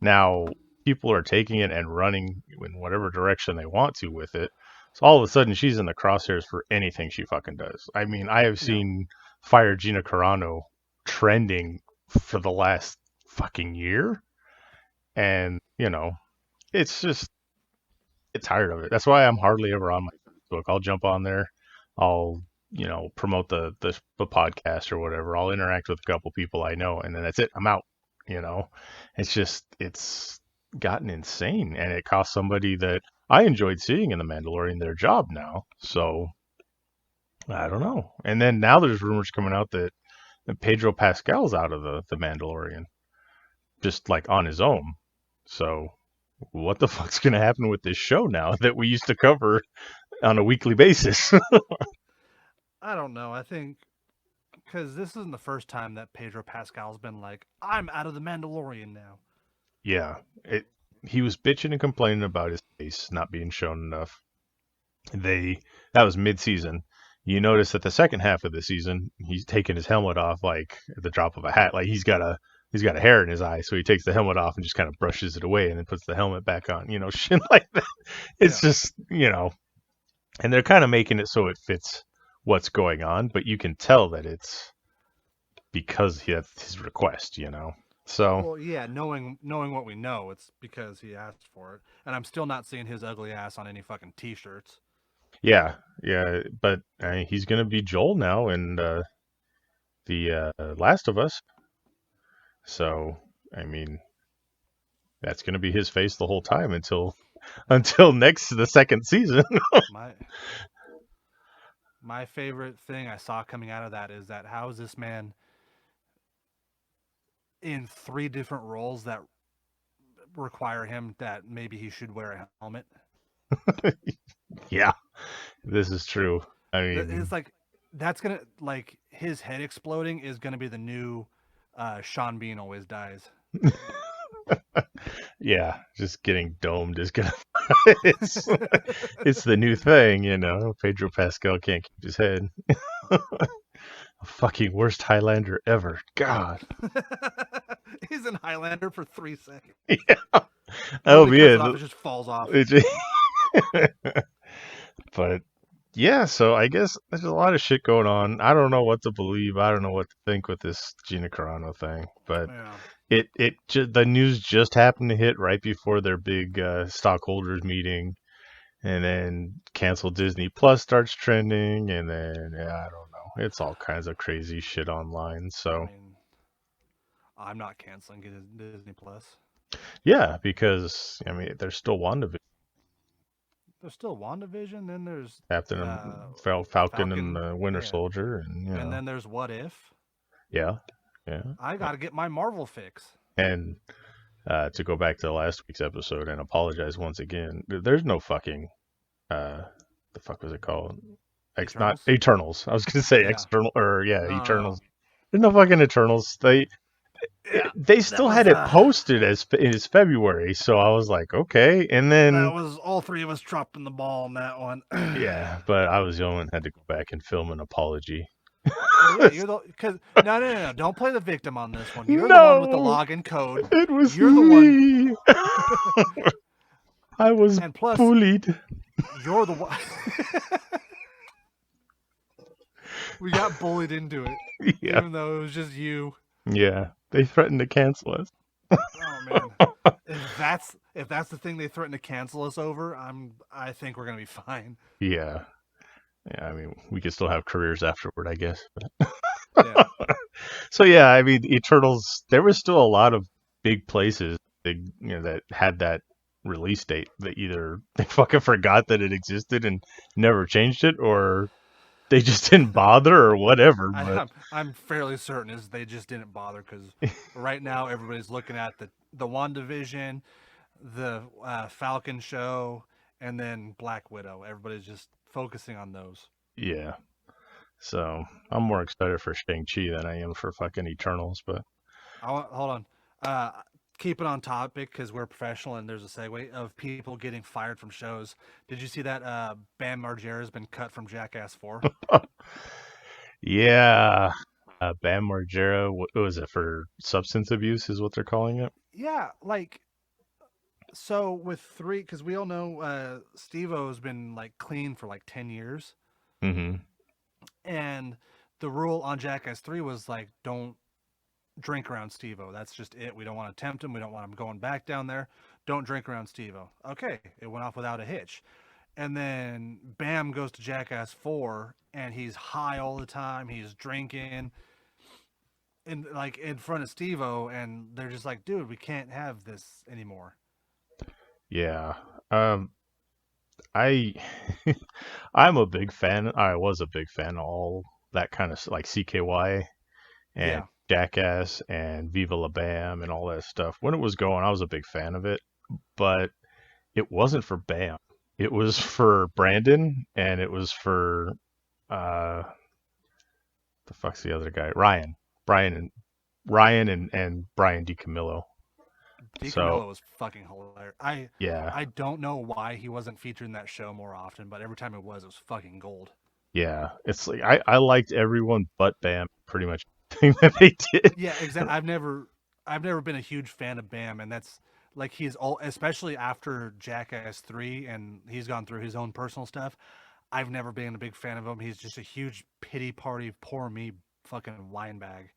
S2: Now, people are taking it and running in whatever direction they want to with it. So all of a sudden, she's in the crosshairs for anything she fucking does. I mean, I have
S1: Yeah.
S2: seen Fire Gina Carano trending for the last fucking year, and it's just get tired of it. That's why I'm hardly ever on my Facebook. I'll jump on there. I'll promote the podcast or whatever. I'll interact with a couple people I know, and then that's it. I'm out. You know, it's gotten insane, and it cost somebody that I enjoyed seeing in the Mandalorian their job now. So I don't know. And then now there's rumors coming out that Pedro Pascal's out of the Mandalorian, just like on his own. So what the fuck's gonna happen with this show now that we used to cover on a weekly basis?
S1: I don't know. I think because this isn't the first time that Pedro Pascal's been like, "I'm out of the Mandalorian now."
S2: Yeah, he was bitching and complaining about his face not being shown enough. They That was mid-season. You notice that the second half of the season, he's taking his helmet off like at the drop of a hat. Like he's got a hair in his eye, so he takes the helmet off and just kind of brushes it away and then puts the helmet back on. Shit like that. It's
S1: Yeah.
S2: just and they're kind of making it so it fits what's going on, but you can tell that it's because that's his request. So
S1: Well, yeah, knowing what we know, it's because he asked for it, and I'm still not seeing his ugly ass on any fucking t-shirts.
S2: yeah, yeah, but he's gonna be Joel now in the Last of Us. So I mean, that's gonna be his face the whole time until next to the second season.
S1: My my favorite thing I saw coming out of that is that how is this man in three different roles that require him that maybe he should wear a helmet?
S2: Yeah, this is true. I mean,
S1: It's like that's gonna like his head exploding is gonna be the new Sean Bean always dies.
S2: Yeah, just getting domed is gonna. it's it's the new thing, you know. Pedro Pascal can't keep his head. Fucking worst Highlander ever. God.
S1: He's in Highlander for 3 seconds.
S2: Yeah, that'll
S1: Literally
S2: be
S1: cuts it
S2: it.
S1: off. It just falls off.
S2: But yeah, so I guess there's a lot of shit going on. I don't know what to believe. I don't know what to think with this Gina Carano thing. But
S1: Yeah.
S2: the news just happened to hit right before their big stockholders meeting, and then cancel Disney Plus starts trending, and then yeah, I don't know. It's all kinds of crazy shit online.
S1: I
S2: So
S1: mean, I'm not canceling Disney Plus.
S2: yeah, because I mean, there's still WandaVision,
S1: There's still WandaVision, then there's
S2: Captain
S1: uh,
S2: Falcon and
S1: Falcon,
S2: the Winter
S1: yeah,
S2: Soldier, and
S1: and then there's What If.
S2: yeah, yeah,
S1: I got to get my Marvel fix.
S2: and to go back to last week's episode and apologize once again, there's no fucking uh, the fuck was it called? Not
S1: Eternals.
S2: Eternals. I was gonna say
S1: Yeah.
S2: external or yeah,
S1: No.
S2: Eternals. There's no fucking Eternals.
S1: Yeah.
S2: They
S1: That
S2: still
S1: was
S2: had it posted as it's February, so I was like, okay. And
S1: that
S2: then
S1: was all three of us dropping the ball on that one.
S2: yeah, but I was the only one who had to go back and film an apology.
S1: Well, yeah, you're the because no, don't play the victim on this one. You're the one with the
S2: No,
S1: login code.
S2: it was
S1: You're the one,
S2: me. I was
S1: and plus
S2: bullied.
S1: you're the one. We got bullied into it,
S2: Yeah,
S1: even though it was just you.
S2: yeah. They threatened to cancel us.
S1: Oh man, if that's the thing they threaten to cancel us over, I think we're gonna be fine.
S2: Yeah, yeah. I mean, we could still have careers afterward, I guess.
S1: Yeah,
S2: So yeah, I mean, Eternals. There was still a lot of big places, that had that release date that either they fucking forgot that it existed and never changed it, or they just didn't bother, or whatever. But
S1: I'm fairly certain is they just didn't bother because right now everybody's looking at the WandaVision, the Falcon show, and then Black Widow. Everybody's just focusing on those.
S2: yeah, so I'm more excited for Shang-Chi than I am for fucking Eternals. But
S1: Hold on. Uh, Keep it on topic because we're professional and there's a segue of people getting fired from shows. Did you see that Bam Margera's been cut from Jackass 4?
S2: yeah, Bam Margera, what was it for substance abuse? Is what they're calling it.
S1: Yeah, like so with three because we all know Steve-O's been like clean for like 10 years,
S2: Mm-hmm.
S1: and the rule on Jackass 3 was like don't drink around Steve-O. That's just it. We don't want to tempt him. We don't want him going back down there. Don't drink around Steve-O. Okay, it went off without a hitch. And then Bam goes to Jackass 4 and he's high all the time. He's drinking in front of Steve-O, and they're just like, dude, we can't have this anymore.
S2: Yeah. I I'm a big fan. I was a big fan of all that kind of like CKY and
S1: Yeah.
S2: Jackass and Viva La Bam and all that stuff. When it was going, I was a big fan of it, but it wasn't for Bam. It was for Brandon, and it was for uh the fuck's the other guy? Brian and Ryan and Brian DiCamillo. So
S1: DiCamillo was fucking hilarious.
S2: yeah,
S1: I don't know why he wasn't featured in that show more often, but every time it was fucking gold.
S2: yeah. It's like I liked everyone but Bam pretty much everything that they did.
S1: Yeah, exactly. I've never been a huge fan of Bam, and that's like he's all, especially after Jackass 3, and he's gone through his own personal stuff. I've never been a big fan of him. He's just a huge pity party, poor me, fucking wine bag.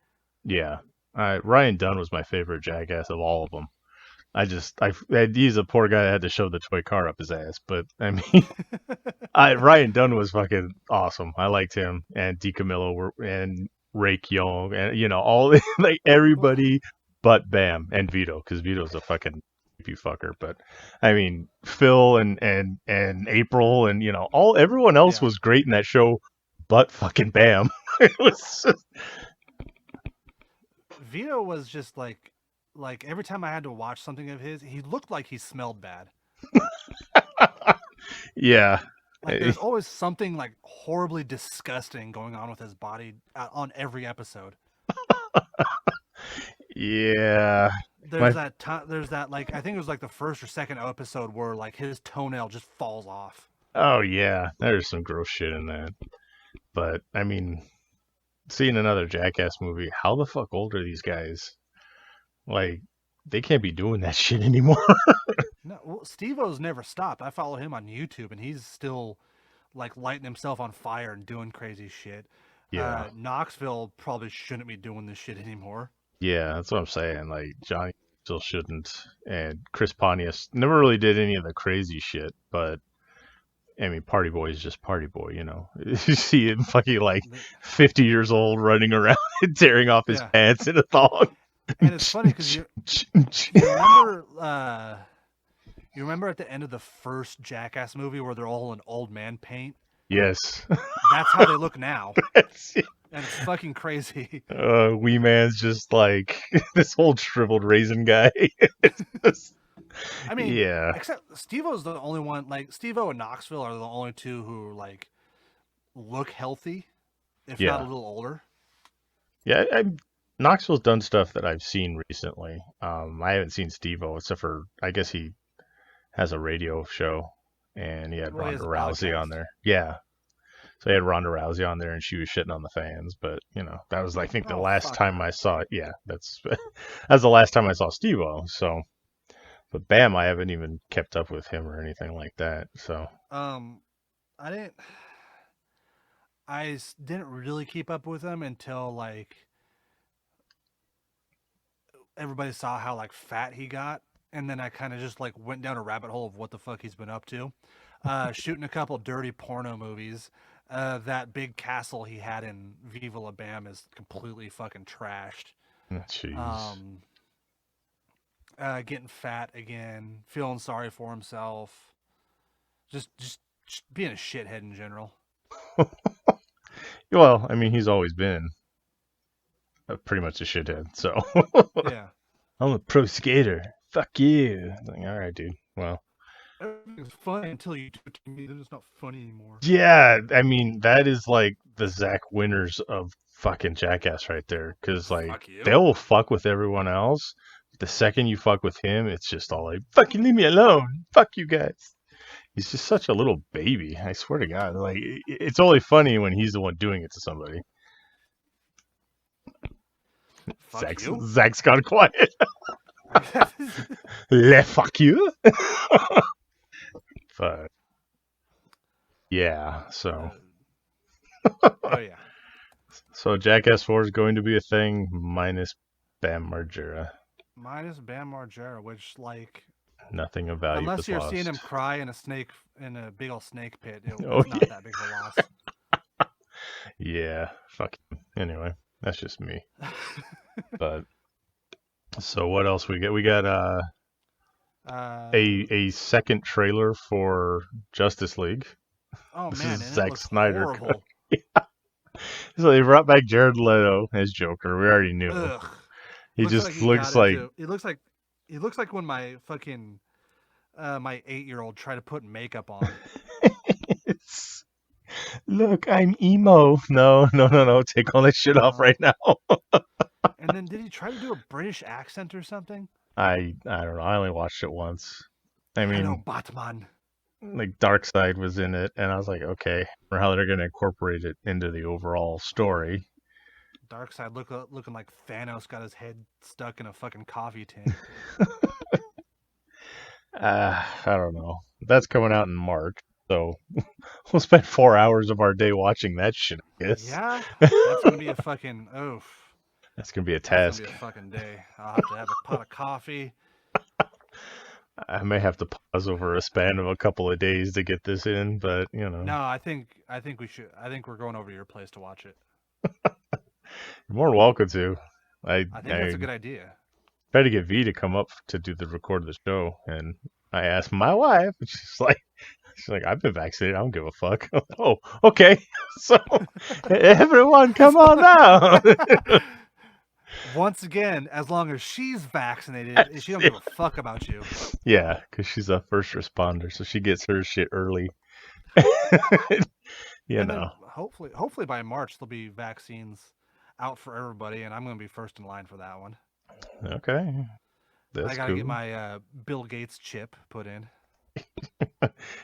S2: Yeah. Ryan Dunn was my favorite Jackass of all of them. He's a poor guy that had to shove the toy car up his ass, but I mean, Ryan Dunn was fucking awesome. I liked him and DiCamillo and Rake Young and all like everybody but Bam and Vito because Vito's a fucking creepy fucker. But I mean, Phil and April and everyone else
S1: Yeah,
S2: was great in that show, but fucking Bam. It was just,
S1: Vito was just like every time I had to watch something of his, he looked like he smelled bad.
S2: yeah.
S1: Like there's always something like horribly disgusting going on with his body on every episode.
S2: Yeah, My
S1: there's that like I think it was like the first or second episode where like his toenail just falls off.
S2: oh yeah, there's some gross shit in that. But I mean, seeing another Jackass movie, how the fuck old are these guys? Like, they can't be doing that shit anymore.
S1: No, well, Steve-O's never stopped. I follow him on YouTube, and he's still like lighting himself on fire and doing crazy shit.
S2: Yeah,
S1: Knoxville probably shouldn't be doing this shit anymore.
S2: yeah, that's what I'm saying. Like Johnny still shouldn't, and Chris Pontius never really did any of the crazy shit. But I mean, Party Boy is just Party Boy, you know. You see him fucking like
S1: The-
S2: 50 years old running around and tearing off his
S1: yeah,
S2: pants in a thong.
S1: and it's funny because you remember you remember at the end of the first Jackass movie where they're all in old man paint.
S2: Yes.
S1: That's how they look now, and it's fucking crazy.
S2: Wee Man's just like this old shriveled raisin guy. It's just-
S1: I mean,
S2: yeah,
S1: except Steve-O's the only one. Like Steve-O and Knoxville are the only two who like look healthy, if not a
S2: yeah,
S1: little older.
S2: yeah. Knoxville's done stuff that I've seen recently. I haven't seen Steve-O except for I guess he has a radio show, and he had
S1: Well, he
S2: Ronda
S1: has a
S2: Rousey on
S1: podcast.
S2: there. Yeah, so he had Ronda Rousey on there, and she was shitting on the fans. But you know, that was I think the
S1: Oh
S2: last
S1: fuck
S2: time
S1: her.
S2: I saw it. Yeah, that's that's the last time I saw Steve-O. So, but Bam, I haven't even kept up with him or anything like that. So
S1: Um, I didn't. Didn't really keep up with him until like everybody saw how like fat he got, and then I kind of just like went down a rabbit hole of what the fuck he's been up to. Shooting a couple dirty porno movies. That big castle he had in Viva La Bam is completely fucking trashed.
S2: jeez.
S1: Um, Getting fat again, feeling sorry for himself, just being a shithead in general.
S2: Well, I mean, he's always been pretty much a shithead. So
S1: Yeah,
S2: I'm a pro skater. Fuck you. Like, all right, dude. Well,
S1: everything's funny until you do it to me. Then it's not funny anymore.
S2: yeah. I mean, that is like the Zach Winners of fucking Jackass right there. Because like
S1: Fuck you.
S2: they'll fuck with everyone else. The second you fuck with him, it's just all like, fucking leave me alone. Fuck you guys. He's just such a little baby. I swear to God. Like, it's only funny when he's the one doing it to somebody.
S1: Fuck you.
S2: Zach's gone quiet. Le fuck you. But yeah,
S1: uh,
S2: so
S1: oh yeah.
S2: Jackass 4 is going to be a thing minus Bam Margera.
S1: Minus Bam Margera, which like
S2: Nothing of value
S1: unless
S2: was
S1: you're
S2: lost.
S1: seeing him cry in a big old snake pit,
S2: Oh
S1: it's not
S2: yeah,
S1: that big of a loss.
S2: yeah. Fuck. Anyway, that's just me. But so what else we got? We got
S1: uh,
S2: a second trailer for Justice League.
S1: oh
S2: This
S1: man,
S2: is
S1: and it
S2: Zack
S1: looks
S2: Snyder.
S1: horrible.
S2: So they brought back Jared Leto as Joker. We already knew.
S1: Ugh.
S2: He
S1: Looks like
S2: just
S1: he got
S2: looks like
S1: into. He looks like when my fucking my 8-year-old tried to put makeup on.
S2: it's, look, I'm emo. No, no, no, no. Take all that shit off
S1: No.
S2: right now.
S1: And then did he try to do a British accent or something?
S2: I don't know. I only watched it once. I
S1: Hello,
S2: mean,
S1: Batman.
S2: like Darkseid was in it, and I was like, okay, or how they're gonna incorporate it into the overall story.
S1: Darkseid looking like Thanos got his head stuck in a fucking coffee tin.
S2: I don't know. That's coming out in March, so we'll spend 4 hours of our day watching that shit. I guess
S1: Yeah, that's gonna be a fucking oof.
S2: that's gonna be a
S1: That's gonna be
S2: task.
S1: a fucking day. I'll have to have a pot of coffee.
S2: I may have to pause over a span of a couple of days to get this in, but you know,
S1: No, I think we should. I think we're going over to your place to watch it.
S2: you're more than welcome to.
S1: I think that's
S2: I
S1: a good idea.
S2: tried to get V to come up to do the record of the show, and I asked my wife, and she's like, I've been vaccinated. I don't give a fuck. Oh, okay. So everyone, come on now.
S1: Once again, as long as she's vaccinated, she don't give a fuck about you.
S2: Yeah, because she's a first responder, so she gets her shit early. You
S1: And then
S2: know.
S1: hopefully by March there'll be vaccines out for everybody, and I'm gonna be first in line for that one.
S2: Okay.
S1: I
S2: That's
S1: gotta get
S2: cool.
S1: my Bill Gates chip put in,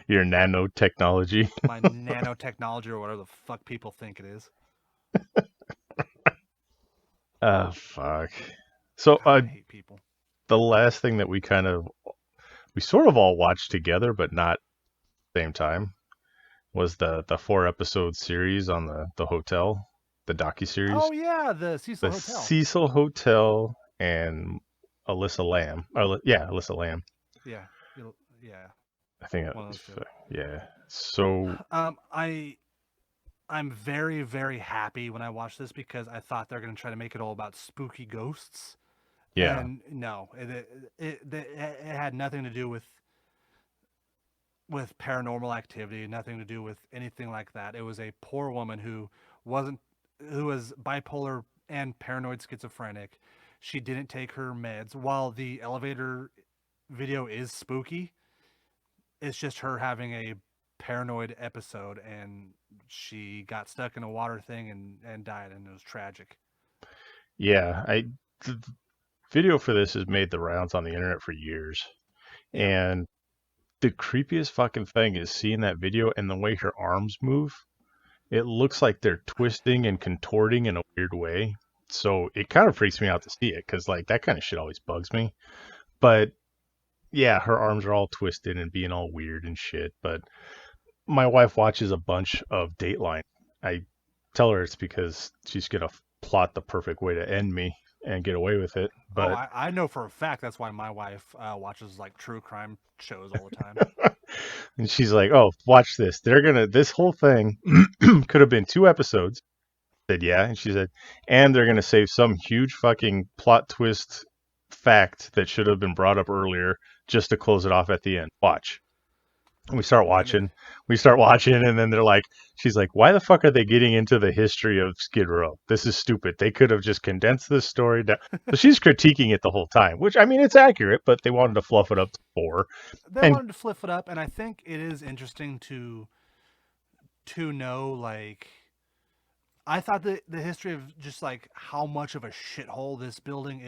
S2: Your nanotechnology.
S1: my nanotechnology or whatever the fuck people think it is.
S2: Oh fuck. So
S1: God, I hate people.
S2: the last thing that we sort of all watched together, but not at the same time, was the 4 episode series on the hotel, the docu series,
S1: Oh yeah, the Cecil
S2: the
S1: Hotel.
S2: Cecil Hotel, and Alyssa Lamb. Yeah, Alyssa Lamb.
S1: Yeah, yeah,
S2: I think that
S1: one of
S2: was,
S1: those two.
S2: yeah. So
S1: I'm very very happy when I watch this because I thought they're gonna try to make it all about spooky ghosts,
S2: yeah,
S1: and no, it had nothing to do with paranormal activity, nothing to do with anything like that. It was a poor woman wasn't who was bipolar and paranoid schizophrenic. She didn't take her meds. While the elevator video is spooky, it's just her having a paranoid episode and she got stuck in a water thing and died and it was tragic.
S2: yeah. The video for this has made the rounds on the internet for years,
S1: Yeah.
S2: and the creepiest fucking thing is seeing that video and the way her arms move. It looks like they're twisting and contorting in a weird way. So it kind of freaks me out to see it because, like, that kind of shit always bugs me. But yeah, her arms are all twisted and being all weird and shit. But my wife watches a bunch of Dateline. I tell her it's because she's going to plot the perfect way to end me and get away with it.
S1: Oh,
S2: But
S1: I know for a fact that's why my wife watches like true crime shows all the time.
S2: and she's like, "Oh, watch this. This whole thing could have been 2 episodes." I said, "Yeah," and she said, "And they're gonna save some huge fucking plot twist fact that should have been brought up earlier just to close it off at the end. Watch." And
S1: And
S2: we start watching, and then she's like, "Why the fuck are they getting into the history of Skid Row? This is stupid. They could have just condensed this story down." So she's critiquing it the whole time, which I mean, it's accurate, but they wanted to fluff it up to 4.
S1: they
S2: And
S1: wanted to flip it up, and I think it is interesting to know like I thought the history of just like how much of a shithole this building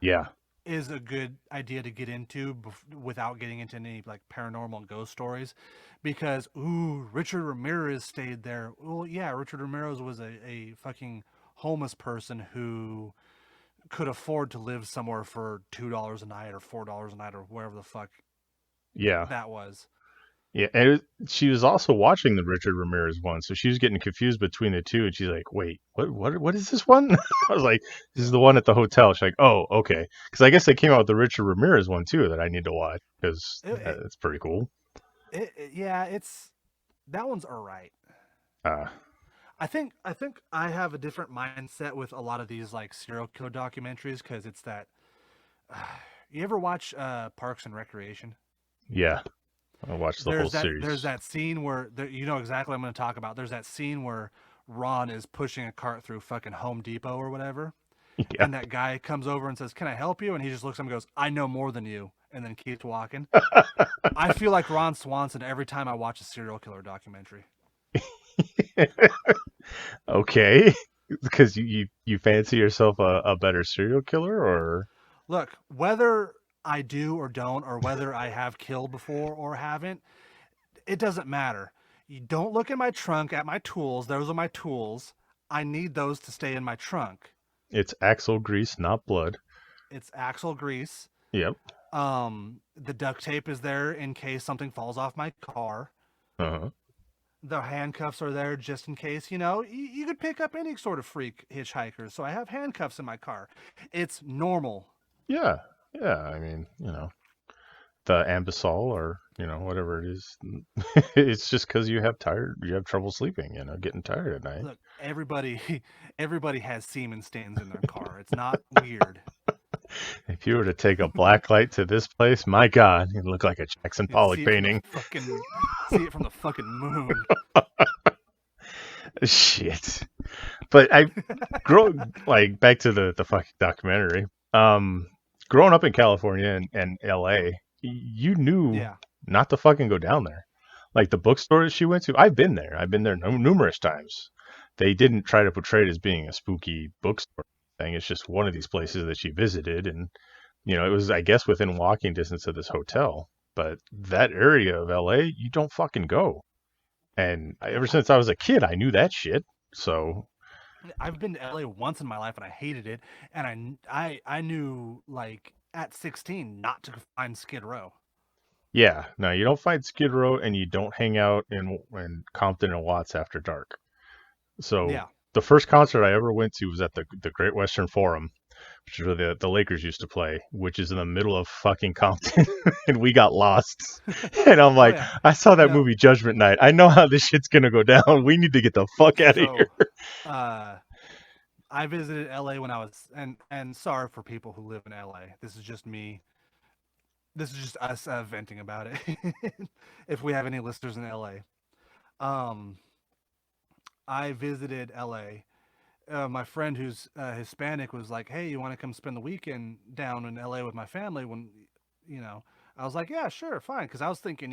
S2: yeah,
S1: is a good idea to get into without getting into any like paranormal ghost stories because Richard Ramirez stayed there. Well, yeah, Richard Ramirez was a fucking homeless person who could afford to live somewhere for $2 a night or $4 a night or wherever the fuck
S2: yeah.
S1: that was.
S2: Yeah, and she was also watching the Richard Ramirez one, so she was getting confused between the two, and she's like, "Wait, what is this one?" I was like, "This is
S1: Yeah.
S2: the one at the hotel." She's like, "Oh, okay," because I guess they came out with the Richard Ramirez one too that I need to watch because
S1: It, it,
S2: it's pretty cool.
S1: yeah, it's that one's all right.
S2: Uh,
S1: I think I have a different mindset with a lot of these like serial killer documentaries because it's that. You ever watch Parks and Recreation?
S2: yeah, I watched the whole
S1: There's
S2: series.
S1: that scene where you know exactly what I'm going to talk about. There's that scene where Ron is pushing a cart through fucking Home Depot or whatever,
S2: Yeah,
S1: and that guy comes over and says, "Can I help you?" And he just looks at him and goes, "I know more than you," and then keeps walking. I feel like Ron Swanson every time I watch a serial killer documentary.
S2: okay, because you fancy yourself a better serial killer, or
S1: Look, whether I do or don't, or whether I have killed before or haven't, it doesn't matter. You don't look in my trunk at my tools. Those are my tools. I need those to stay in my trunk.
S2: it's axle grease, not blood.
S1: It's axle grease.
S2: Yep.
S1: The duct tape is there in case something falls off my car.
S2: Uh-huh.
S1: The handcuffs are there just in case, you could pick up any sort of freak hitchhiker. So I have handcuffs in my car. It's normal.
S2: Yeah, yeah. I mean, the Ambisol or whatever it is. It's just because you have trouble sleeping, getting tired at night.
S1: Look, everybody has semen stains in their car. It's not weird.
S2: If you were to take a black light to this place, my God, it'd look like a Jackson
S1: You'd
S2: Pollock
S1: see it from
S2: painting.
S1: the fucking moon.
S2: Shit. But I grow like back to the fucking documentary. Growing up in California and LA, you knew
S1: Yeah.
S2: not to fucking go down there. Like the bookstore that she went to, I've been there. I've been there numerous times. They didn't try to portray it as being a spooky bookstore thing. It's just one of these places that she visited, and It was, I guess, within walking distance of this hotel. But that area of LA, you don't fucking go. And ever
S1: Yeah,
S2: since I was a kid, I knew that shit. So,
S1: I've been to LA once in my life and I hated it, and I knew like at 16 not to find Skid Row.
S2: yeah, no, you don't find Skid Row and you don't hang out in Compton and Watts after dark. So,
S1: Yeah.
S2: the first concert I ever went to was at the Great Western Forum, which is where the Lakers used to play, which is in the middle of fucking Compton, and we got lost. And I'm
S1: Oh
S2: like,
S1: yeah.
S2: I saw that
S1: No.
S2: movie Judgment Night. I know how this shit's gonna go down. We need to get the fuck out of here.
S1: So, uh, I visited LA when I was, and sorry for people who live in LA. This is just me. This is just us venting about it. If we have any listeners in LA, um, I visited LA. My friend who's Hispanic was like, "Hey, you want to come spend the weekend down in LA with my family?" When, you know, I was like, "Yeah, sure, fine," because I was thinking,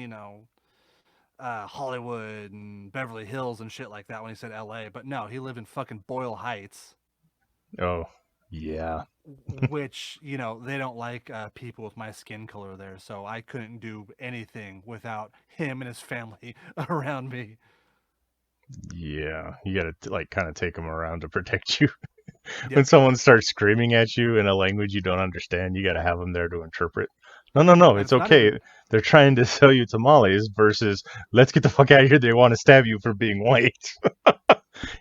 S1: Hollywood and Beverly Hills and shit like that when he said LA. But no, he lived in fucking Boyle Heights,
S2: Oh, yeah.
S1: which, they don't like people with my skin color there. So I couldn't do anything without him and his family around me.
S2: Yeah, you gotta like kind of take them around to protect you. When
S1: Yep.
S2: someone starts screaming at you in a language you don't understand, you gotta have them there to interpret. No, no, no,
S1: And
S2: it's
S1: it's not
S2: okay.
S1: even,
S2: They're trying to sell you tamales versus let's get the fuck out of here. They want to stab you for being white.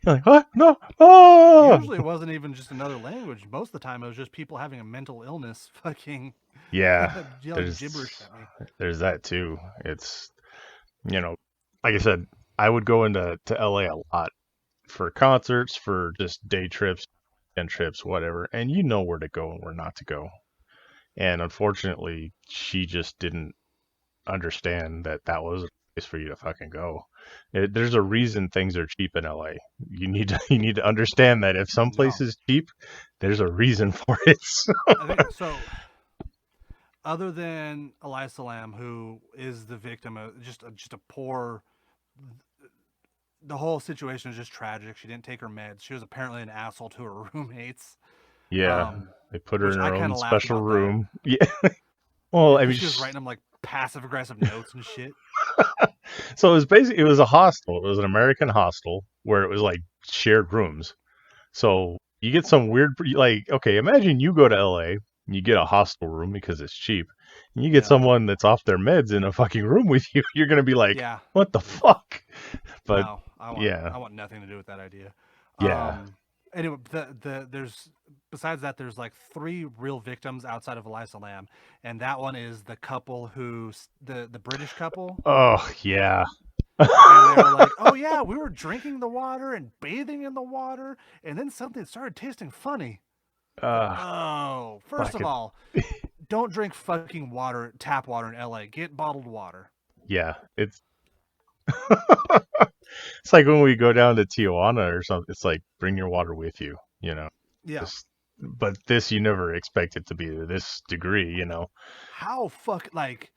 S2: You're like, what? No. Oh,
S1: usually it wasn't even just another language. Most of the time it was just people having a mental illness fucking
S2: yeah.
S1: yelling gibberish
S2: There's
S1: at me.
S2: there's that too. It's you know, like I said, I would go into LA a lot for concerts, for just day trips, and trips, whatever, and you know where to go and where not to go. And unfortunately, she just didn't understand that that was a place for you to fucking go. There's a reason things are cheap in LA. You need to understand that if some place
S1: No.
S2: is cheap, there's a reason for it.
S1: I think so. Other than Elias Lam, who is the victim of just a poor, the whole situation is just tragic. She didn't take her meds. She was apparently an asshole to her roommates,
S2: Yeah,
S1: um,
S2: they put her
S1: which
S2: in
S1: I
S2: her
S1: kind
S2: own
S1: of laughed
S2: special
S1: about that
S2: room. Yeah. Well, I
S1: because
S2: mean,
S1: she was writing them like passive aggressive notes and shit.
S2: so it was a hostel. It was an American hostel where it was like shared rooms. So you get some weird, like, okay, imagine you go to LA and you get a hostel room because it's cheap, and you get
S1: Yeah,
S2: someone that's off their meds in a fucking room with you. You're gonna be like,
S1: yeah.
S2: what the fuck? But
S1: No,
S2: yeah,
S1: I want nothing to do with that idea.
S2: yeah.
S1: Um, anyway, there's besides that, there's like three real victims outside of Elias Lam, and that one is the couple the British couple,
S2: Oh yeah.
S1: and they were like, "Oh yeah, we were drinking the water and bathing in the water, and then something started tasting funny." It's like,
S2: uh,
S1: oh, first of
S2: fucking
S1: all, don't drink fucking water, tap water in LA. Get bottled water.
S2: yeah. It's like when we go down to Tijuana or something. It's like bring your water with you.
S1: Yeah.
S2: Just, but this you never expect it to be to this degree.
S1: How fuck like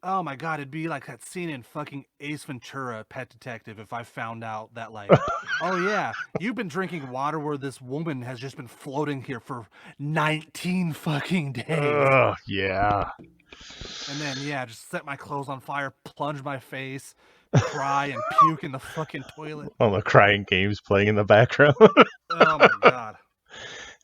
S1: Oh my god, it'd be like that scene in fucking Ace Ventura, Pet Detective, if I found out that like, oh yeah, you've been drinking water where this woman has just been floating here for 19 fucking days.
S2: Yeah.
S1: And then yeah, just set my clothes on fire, plunge my face, cry and puke in the fucking toilet.
S2: All the crying games playing in the background.
S1: Oh my god.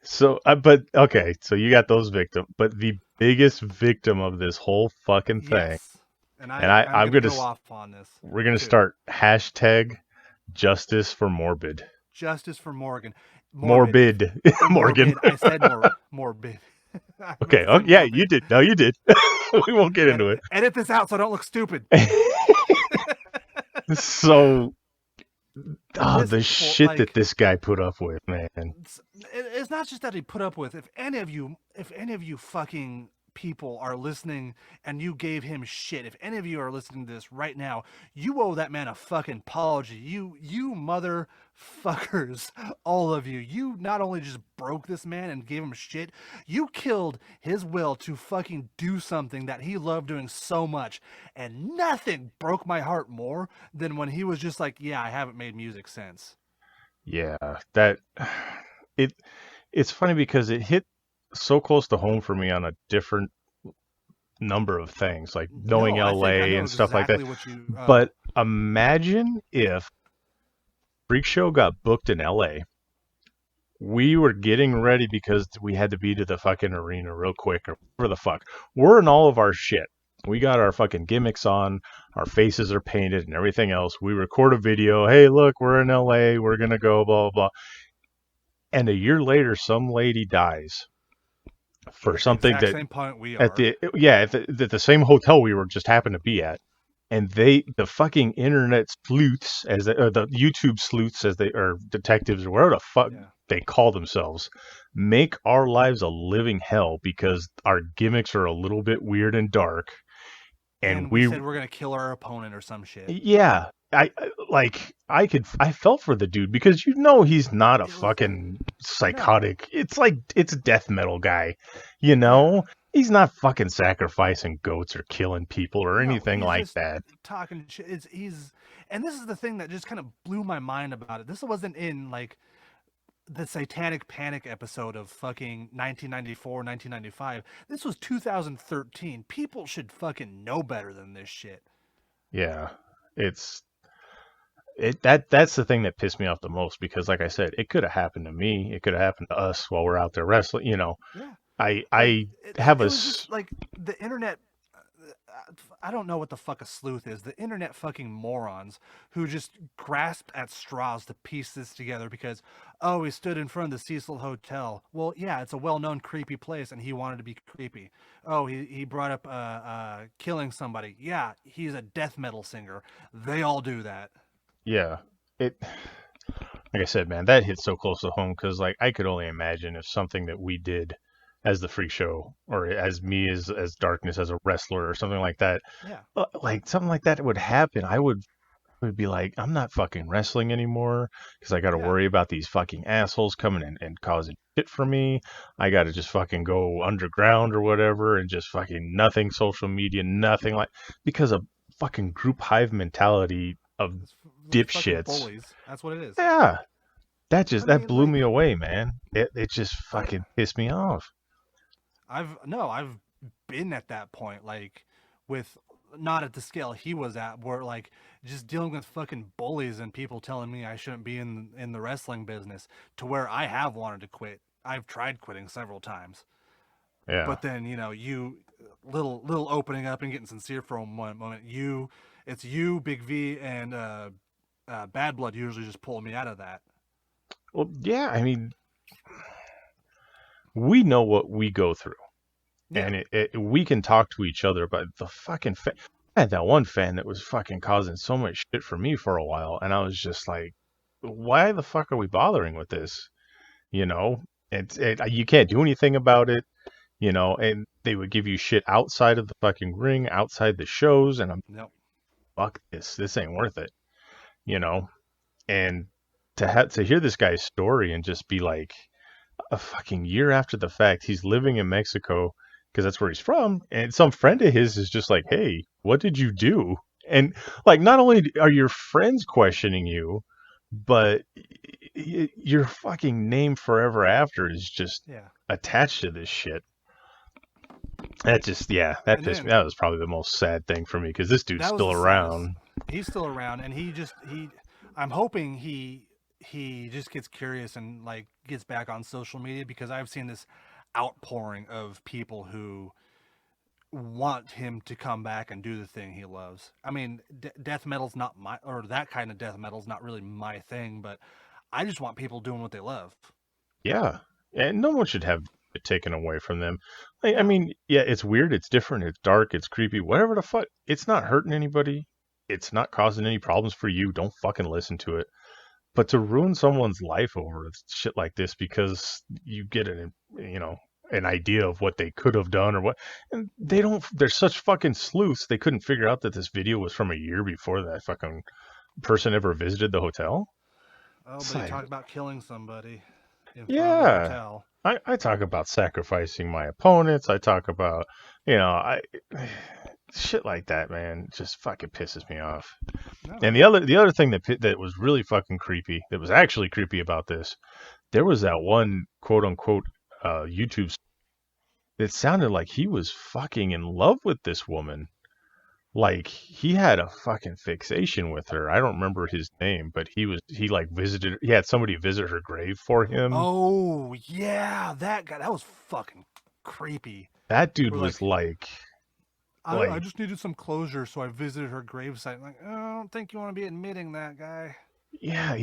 S2: So, but okay, so you got those victims, but the biggest victim of this whole fucking thing,
S1: Yes. And
S2: and
S1: I'm
S2: I'm
S1: gonna
S2: gonna,
S1: go off on this
S2: we're gonna
S1: too.
S2: start hashtag justice for morbid.
S1: Justice for Morgan. Morbid. If
S2: Morbid, Morgan.
S1: morbid, I said morbid. I meant
S2: Okay.
S1: to
S2: Oh
S1: say
S2: yeah, you
S1: morbid.
S2: did. No, you did. We won't get into
S1: Edit this out so I don't look stupid.
S2: it. So,
S1: This
S2: the
S1: for
S2: shit that this guy put up with, man.
S1: it's not just that he put up with. If any of you fucking people are listening and you gave him shit, if any of you are listening to this right now, you owe that man a fucking apology. You motherfuckers, all of you. You not only just broke this man and gave him shit, you killed his will to fucking do something that he loved doing so much. And nothing broke my heart more than when he was just like, yeah, I haven't made music since.
S2: Yeah, that it. It's funny because it hit. so close to home for me on a different number of things, like knowing
S1: No, I think I
S2: LA
S1: know
S2: and stuff like that.
S1: exactly what you.
S2: But imagine if Freak Show got booked in LA. We were getting ready because we had to be to the fucking arena real quick or whatever the fuck. We're in all of our shit. We got our fucking gimmicks on, our faces are painted and everything else. We record a video. Hey, look, we're in LA. We're going to go, blah, blah, blah. And a year later, some lady dies for
S1: at the
S2: something
S1: exact
S2: that
S1: same point we
S2: at
S1: are.
S2: the same hotel we were just happened to be at. And the fucking internet sleuths, or the YouTube sleuths, as they, or detectives, or whatever the fuck
S1: Yeah.
S2: they call themselves, make our lives a living hell because our gimmicks are a little bit weird and dark. And
S1: And we said we're gonna kill our opponent or some shit.
S2: yeah, I felt for the dude because he's not a
S1: It was
S2: fucking
S1: no.
S2: psychotic. It's a death metal guy,
S1: Yeah.
S2: He's not fucking sacrificing goats or killing people or
S1: No,
S2: anything
S1: he's
S2: like
S1: just
S2: that.
S1: talking shit. And this is the thing that just kind of blew my mind about it. This wasn't in like the Satanic Panic episode of fucking 1994, 1995. This was 2013. People should fucking know better than this shit.
S2: Yeah, it's that's the thing that pissed me off the most because, like I said, it could have happened to me. It could have happened to us while we're out there wrestling.
S1: Yeah. Like
S2: I have
S1: it was just like the internet. I don't know what the fuck a sleuth is. The internet fucking morons who just grasped at straws to piece this together because, oh, he stood in front of the Cecil Hotel. Well, yeah, it's a well-known creepy place, and he wanted to be creepy. Oh, he brought up killing somebody. Yeah, he's a death metal singer. They all do that.
S2: yeah it. Like I said, man, that hit so close to home because, like, I could only imagine if something that we did as the freak show or as me as darkness as a wrestler or something like that,
S1: Yeah.
S2: like something like that would happen. I would be like, I'm not fucking wrestling anymore because I got to
S1: Yeah.
S2: worry about these fucking assholes coming in and causing shit for me. I got to just fucking go underground or whatever and just fucking nothing social media, nothing like because of fucking group hive mentality of
S1: Those fucking
S2: dipshits.
S1: bullies. That's what it is.
S2: Yeah,
S1: I
S2: that
S1: mean,
S2: blew me
S1: like,
S2: away, man. It just
S1: I,
S2: fucking pissed me off.
S1: I've been at that point, like, with not at the scale he was at, where like just dealing with fucking bullies and people telling me I shouldn't be in the wrestling business, to where I have wanted to quit. I've tried quitting several times,
S2: Yeah.
S1: but then you little opening up and getting sincere for a moment. It's you, Big V, and Bad Blood usually just pull me out of that.
S2: Well, yeah. I mean, we know what we go through,
S1: Yeah.
S2: and we can talk to each other. But the fucking I had that one fan that was fucking causing so much shit for me for a while, and I was just like, why the fuck are we bothering with this? You know, you can't do anything about it. And they would give you shit outside of the fucking ring, outside the shows, and I'm
S1: No.
S2: fuck this. This ain't worth it. You know, and to hear this guy's story and just be like a fucking year after the fact, he's living in Mexico because that's where he's from, and some friend
S1: Yeah.
S2: of his is just like, "Hey, what did you do?" And like, not only are your friends questioning you, but your fucking name forever after is just
S1: Yeah.
S2: attached to this shit. That just, yeah, that
S1: And
S2: pissed me.
S1: then
S2: That was probably the most sad thing for me because this dude's
S1: that was
S2: still
S1: the saddest.
S2: around.
S1: He's still around, and he. I'm hoping he just gets curious and like gets back on social media, because I've seen this outpouring of people who want him to come back and do the thing he loves. I mean, death metal's not my, or that kind of death metal's not really my thing, but I just want people doing what they love.
S2: Yeah, and no one should have it taken away from them. Like, I
S1: No.
S2: mean, yeah, it's weird, it's different, it's dark, it's creepy, whatever the fuck. It's not hurting anybody. It's not causing any problems for you. Don't fucking listen to it. But to ruin someone's life over shit like this because you get an idea of what they could have done or what, and they
S1: Yeah.
S2: don't. They're such fucking sleuths. They couldn't figure out that this video was from a year before that fucking person ever visited the hotel.
S1: Oh,
S2: It's
S1: but he
S2: like,
S1: talked about killing somebody in front of the
S2: yeah.
S1: hotel.
S2: I talk about sacrificing my opponents. I talk about, I shit like that, man. Just fucking pisses me off.
S1: No.
S2: And the other thing that was really fucking creepy, that was actually creepy about this, there was that one quote unquote YouTube. it sounded like he was fucking in love with this woman. Like he had a fucking fixation with her. I don't remember his name, but he like visited. He had somebody visit her grave for him.
S1: Oh yeah, that guy. That was fucking creepy.
S2: That dude
S1: We're
S2: was
S1: like, I
S2: like
S1: just needed some closure, so I visited her gravesite. I'm like, I don't think you want to be admitting that, guy.
S2: yeah,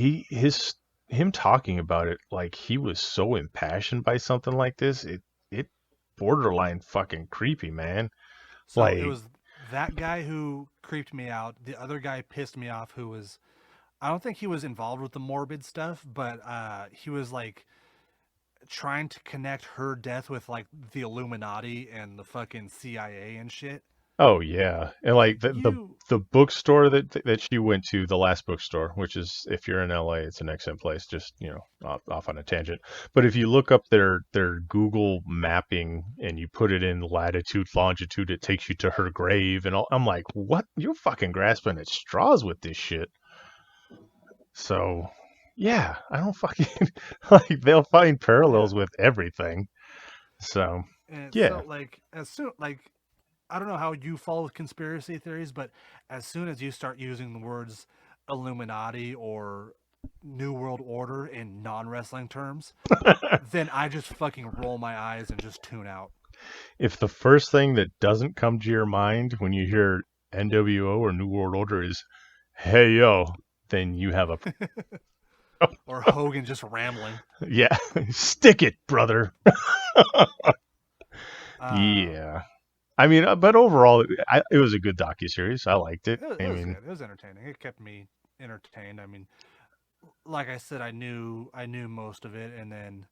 S2: him talking about it like he was so impassioned by something like this. It borderline fucking creepy, man.
S1: So it
S2: Like
S1: was that guy who creeped me out. The other guy pissed me off. Who was I don't think he was involved with the morbid stuff, but he was like trying to connect her death with like the Illuminati and the fucking CIA and shit.
S2: oh yeah, and
S1: I was
S2: like
S1: like, you.
S2: the bookstore that she went to, the last bookstore, which is if you're in LA, it's an excellent place. Just off on a tangent, but if you look up their Google mapping and you put it in latitude, longitude, it takes you to her grave, and all, I'm like, what? You're fucking grasping at straws with this shit. So yeah, I don't fucking like they'll find
S1: Yeah.
S2: parallels with everything. So
S1: And
S2: yeah.
S1: so like as soon like I don't know how you follow conspiracy theories, but as soon as you start using the words Illuminati or New World Order in non wrestling terms, then I just fucking roll my eyes and just tune out.
S2: If the first thing that doesn't come to your mind when you hear NWO or New World Order is "Hey yo," then you have a
S1: Or Hogan just rambling.
S2: yeah, stick it, brother.
S1: Um,
S2: Yeah, I mean, but overall, it was a good docuseries. I liked it.
S1: it
S2: I
S1: was
S2: mean,
S1: good. It was entertaining. It kept me entertained. I mean, like I said, I knew most of it, and then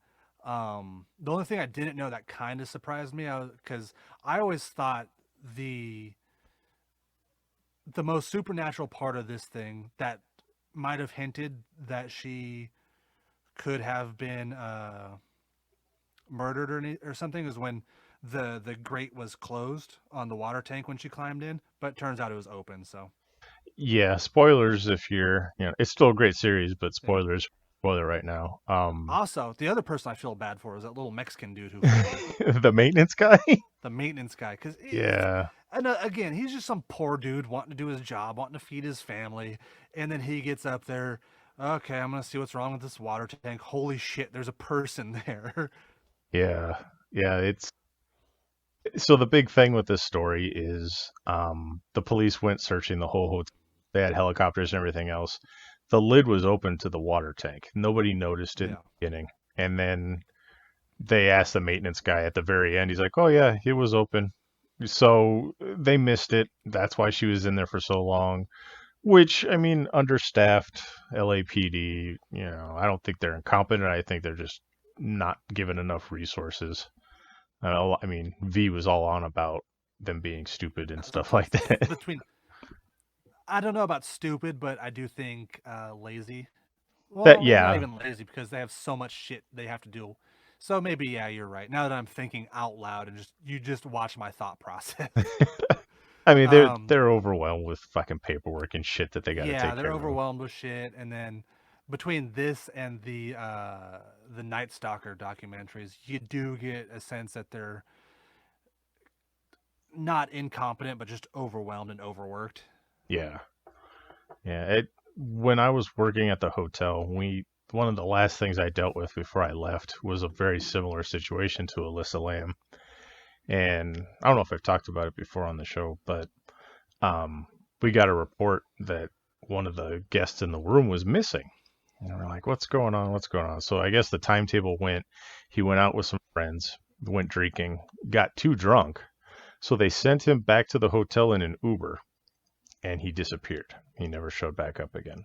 S1: the only thing I didn't know that kind of surprised me, because I always thought the the most supernatural part of this thing that might have hinted that she could have been murdered or something is when the grate was closed on the water tank when she climbed in, but turns out it was open. So
S2: yeah, spoilers if it's still a great series, but
S1: yeah.
S2: spoilers, spoiler right now.
S1: Also, the other person I feel bad for is that little Mexican dude who floated,
S2: The maintenance guy.
S1: the maintenance guy, because
S2: Yeah,
S1: and again, he's just some poor dude wanting to do his job, wanting to feed his family, and then he gets up there. Okay, I'm gonna see what's wrong with this water tank. Holy shit, there's a person there.
S2: yeah, yeah. It's So the big thing with this story is the police went searching the whole hotel. They had helicopters and everything else. The lid was open to the water tank. Nobody noticed it in
S1: Yeah.
S2: the beginning. And then they asked the maintenance guy at the very end. He's like, "Oh yeah, it was open." So they missed it. That's why she was in there for so long. Which, I mean, understaffed LAPD, I don't think they're incompetent. I think they're just not given enough resources. I mean, V was all on about them being stupid and stuff like that.
S1: Between I don't know about stupid, but I do think lazy.
S2: That
S1: Well, maybe not
S2: yeah.
S1: even lazy because they have so much shit they have to do. So maybe yeah, you're right. Now that I'm thinking out loud and just you just watch my thought process.
S2: I mean, they're
S1: um,
S2: they're overwhelmed with fucking paperwork and shit that they got to
S1: yeah,
S2: take
S1: they're
S2: care of.
S1: overwhelmed with shit, and then between this and the Night Stalker documentaries, you do get a sense that they're not incompetent, but just overwhelmed and overworked.
S2: Yeah, yeah. When I was working at the hotel, we one of the last things I dealt with before I left was a very similar situation to Alyssa Lamb, and I don't know if I've talked about it before on the show, but um, we got a report that one of the guests in the room was missing. And we're like, what's going on? What's going on? So I guess the timetable went, he went out with some friends, went drinking, got too drunk. So they sent him back to the hotel in an Uber and he disappeared. He never showed back up again.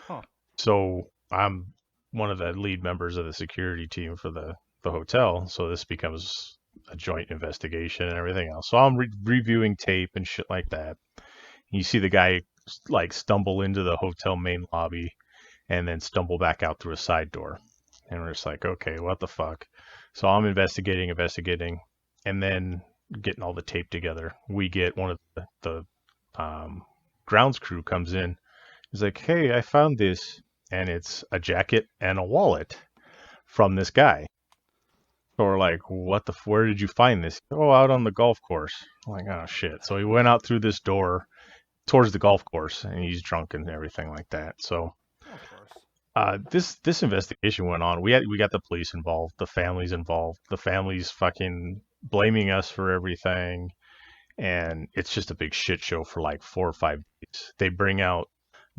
S1: Huh.
S2: So I'm one of the lead members of the security team for the hotel. So this becomes a joint investigation and everything else. So I'm reviewing tape and shit like that. You see the guy like stumble into the hotel main lobby and then stumble back out through a side door. And we're just like, okay, what the fuck? So I'm investigating, and then getting all the tape together. We get one of the grounds crew comes in. He's like, hey, I found this, and it's a jacket and a wallet from this guy. So we're like, where did you find this? Oh, out on the golf course. I'm like, oh shit. So he went out through this door towards the golf course, and he's drunk and everything like that. So
S1: Of course.
S2: this investigation went on. We got the police involved, the family's involved, the family's fucking blaming us for everything, and it's just a big shit show for like 4 or 5 days. They bring out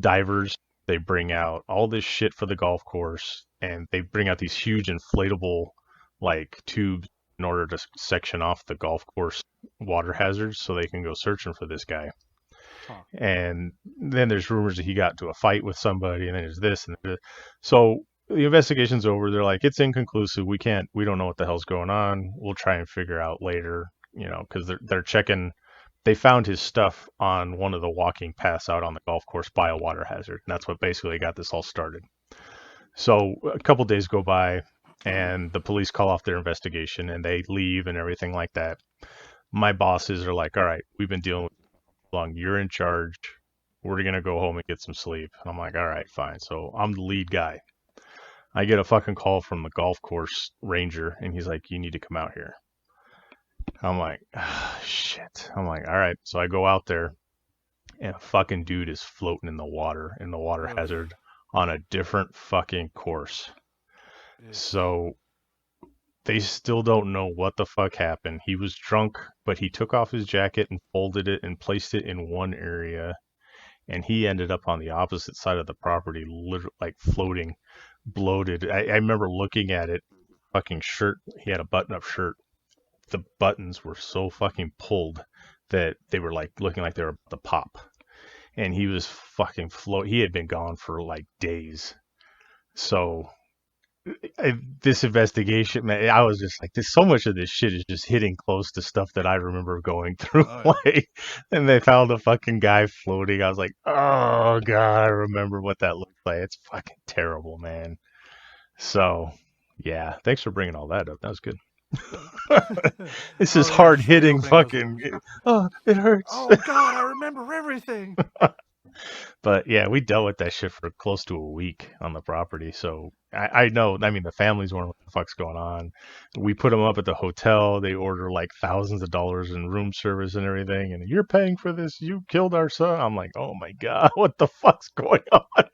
S2: divers, they bring out all this shit for the golf course, and they bring out these huge inflatable like tubes in order to section off the golf course water hazards so they can go searching for this guy.
S1: Huh.
S2: And then there's rumors that he got into a fight with somebody, and then there's this and this. So the investigation's over. They're like, it's inconclusive. We don't know what the hell's going on. We'll try and figure out later, because they're checking. They found his stuff on one of the walking paths out on the golf course by a water hazard, and that's what basically got this all started. So a couple days go by, and the police call off their investigation, and they leave and everything like that. My bosses are like, all right, we've been dealing with long. You're in charge. We're gonna go home and get some sleep. And I'm like, all right, fine. So I'm the lead guy. I get a fucking call from the golf course ranger, and he's like, you need to come out here. I'm like, shit. I'm like, all right. So I go out there, and a fucking dude is floating in the water
S1: Oof.
S2: hazard on a different fucking course.
S1: Eesh.
S2: So they still don't know what the fuck happened. He was drunk, but he took off his jacket and folded it and placed it in one area, and he ended up on the opposite side of the property, literally like floating, bloated. I remember looking at it. Fucking shirt. He had a button-up shirt. The buttons were so fucking pulled that they were like looking like they were about to pop. And he was fucking float. He had been gone for like days. So this investigation, man, I was just like, this. So much of this shit is just hitting close to stuff that I remember going through.
S1: Oh yeah.
S2: Like, and they found a fucking guy floating. I was like, oh god, I remember what that looked like. It's fucking terrible, man. So, yeah, thanks for bringing all that up. That was good. This is
S1: Oh yeah.
S2: hard
S1: Just
S2: hitting
S1: reopening those
S2: fucking.
S1: wounds.
S2: Oh, it hurts.
S1: Oh God, I remember everything.
S2: But yeah, we dealt with that shit for close to a week on the property. So I know. I mean, the families wondering what the fuck's going on. We put them up at the hotel. They order like thousands of dollars in room service and everything. And you're paying for this. You killed our son. I'm like, oh my god, what the fuck's going on?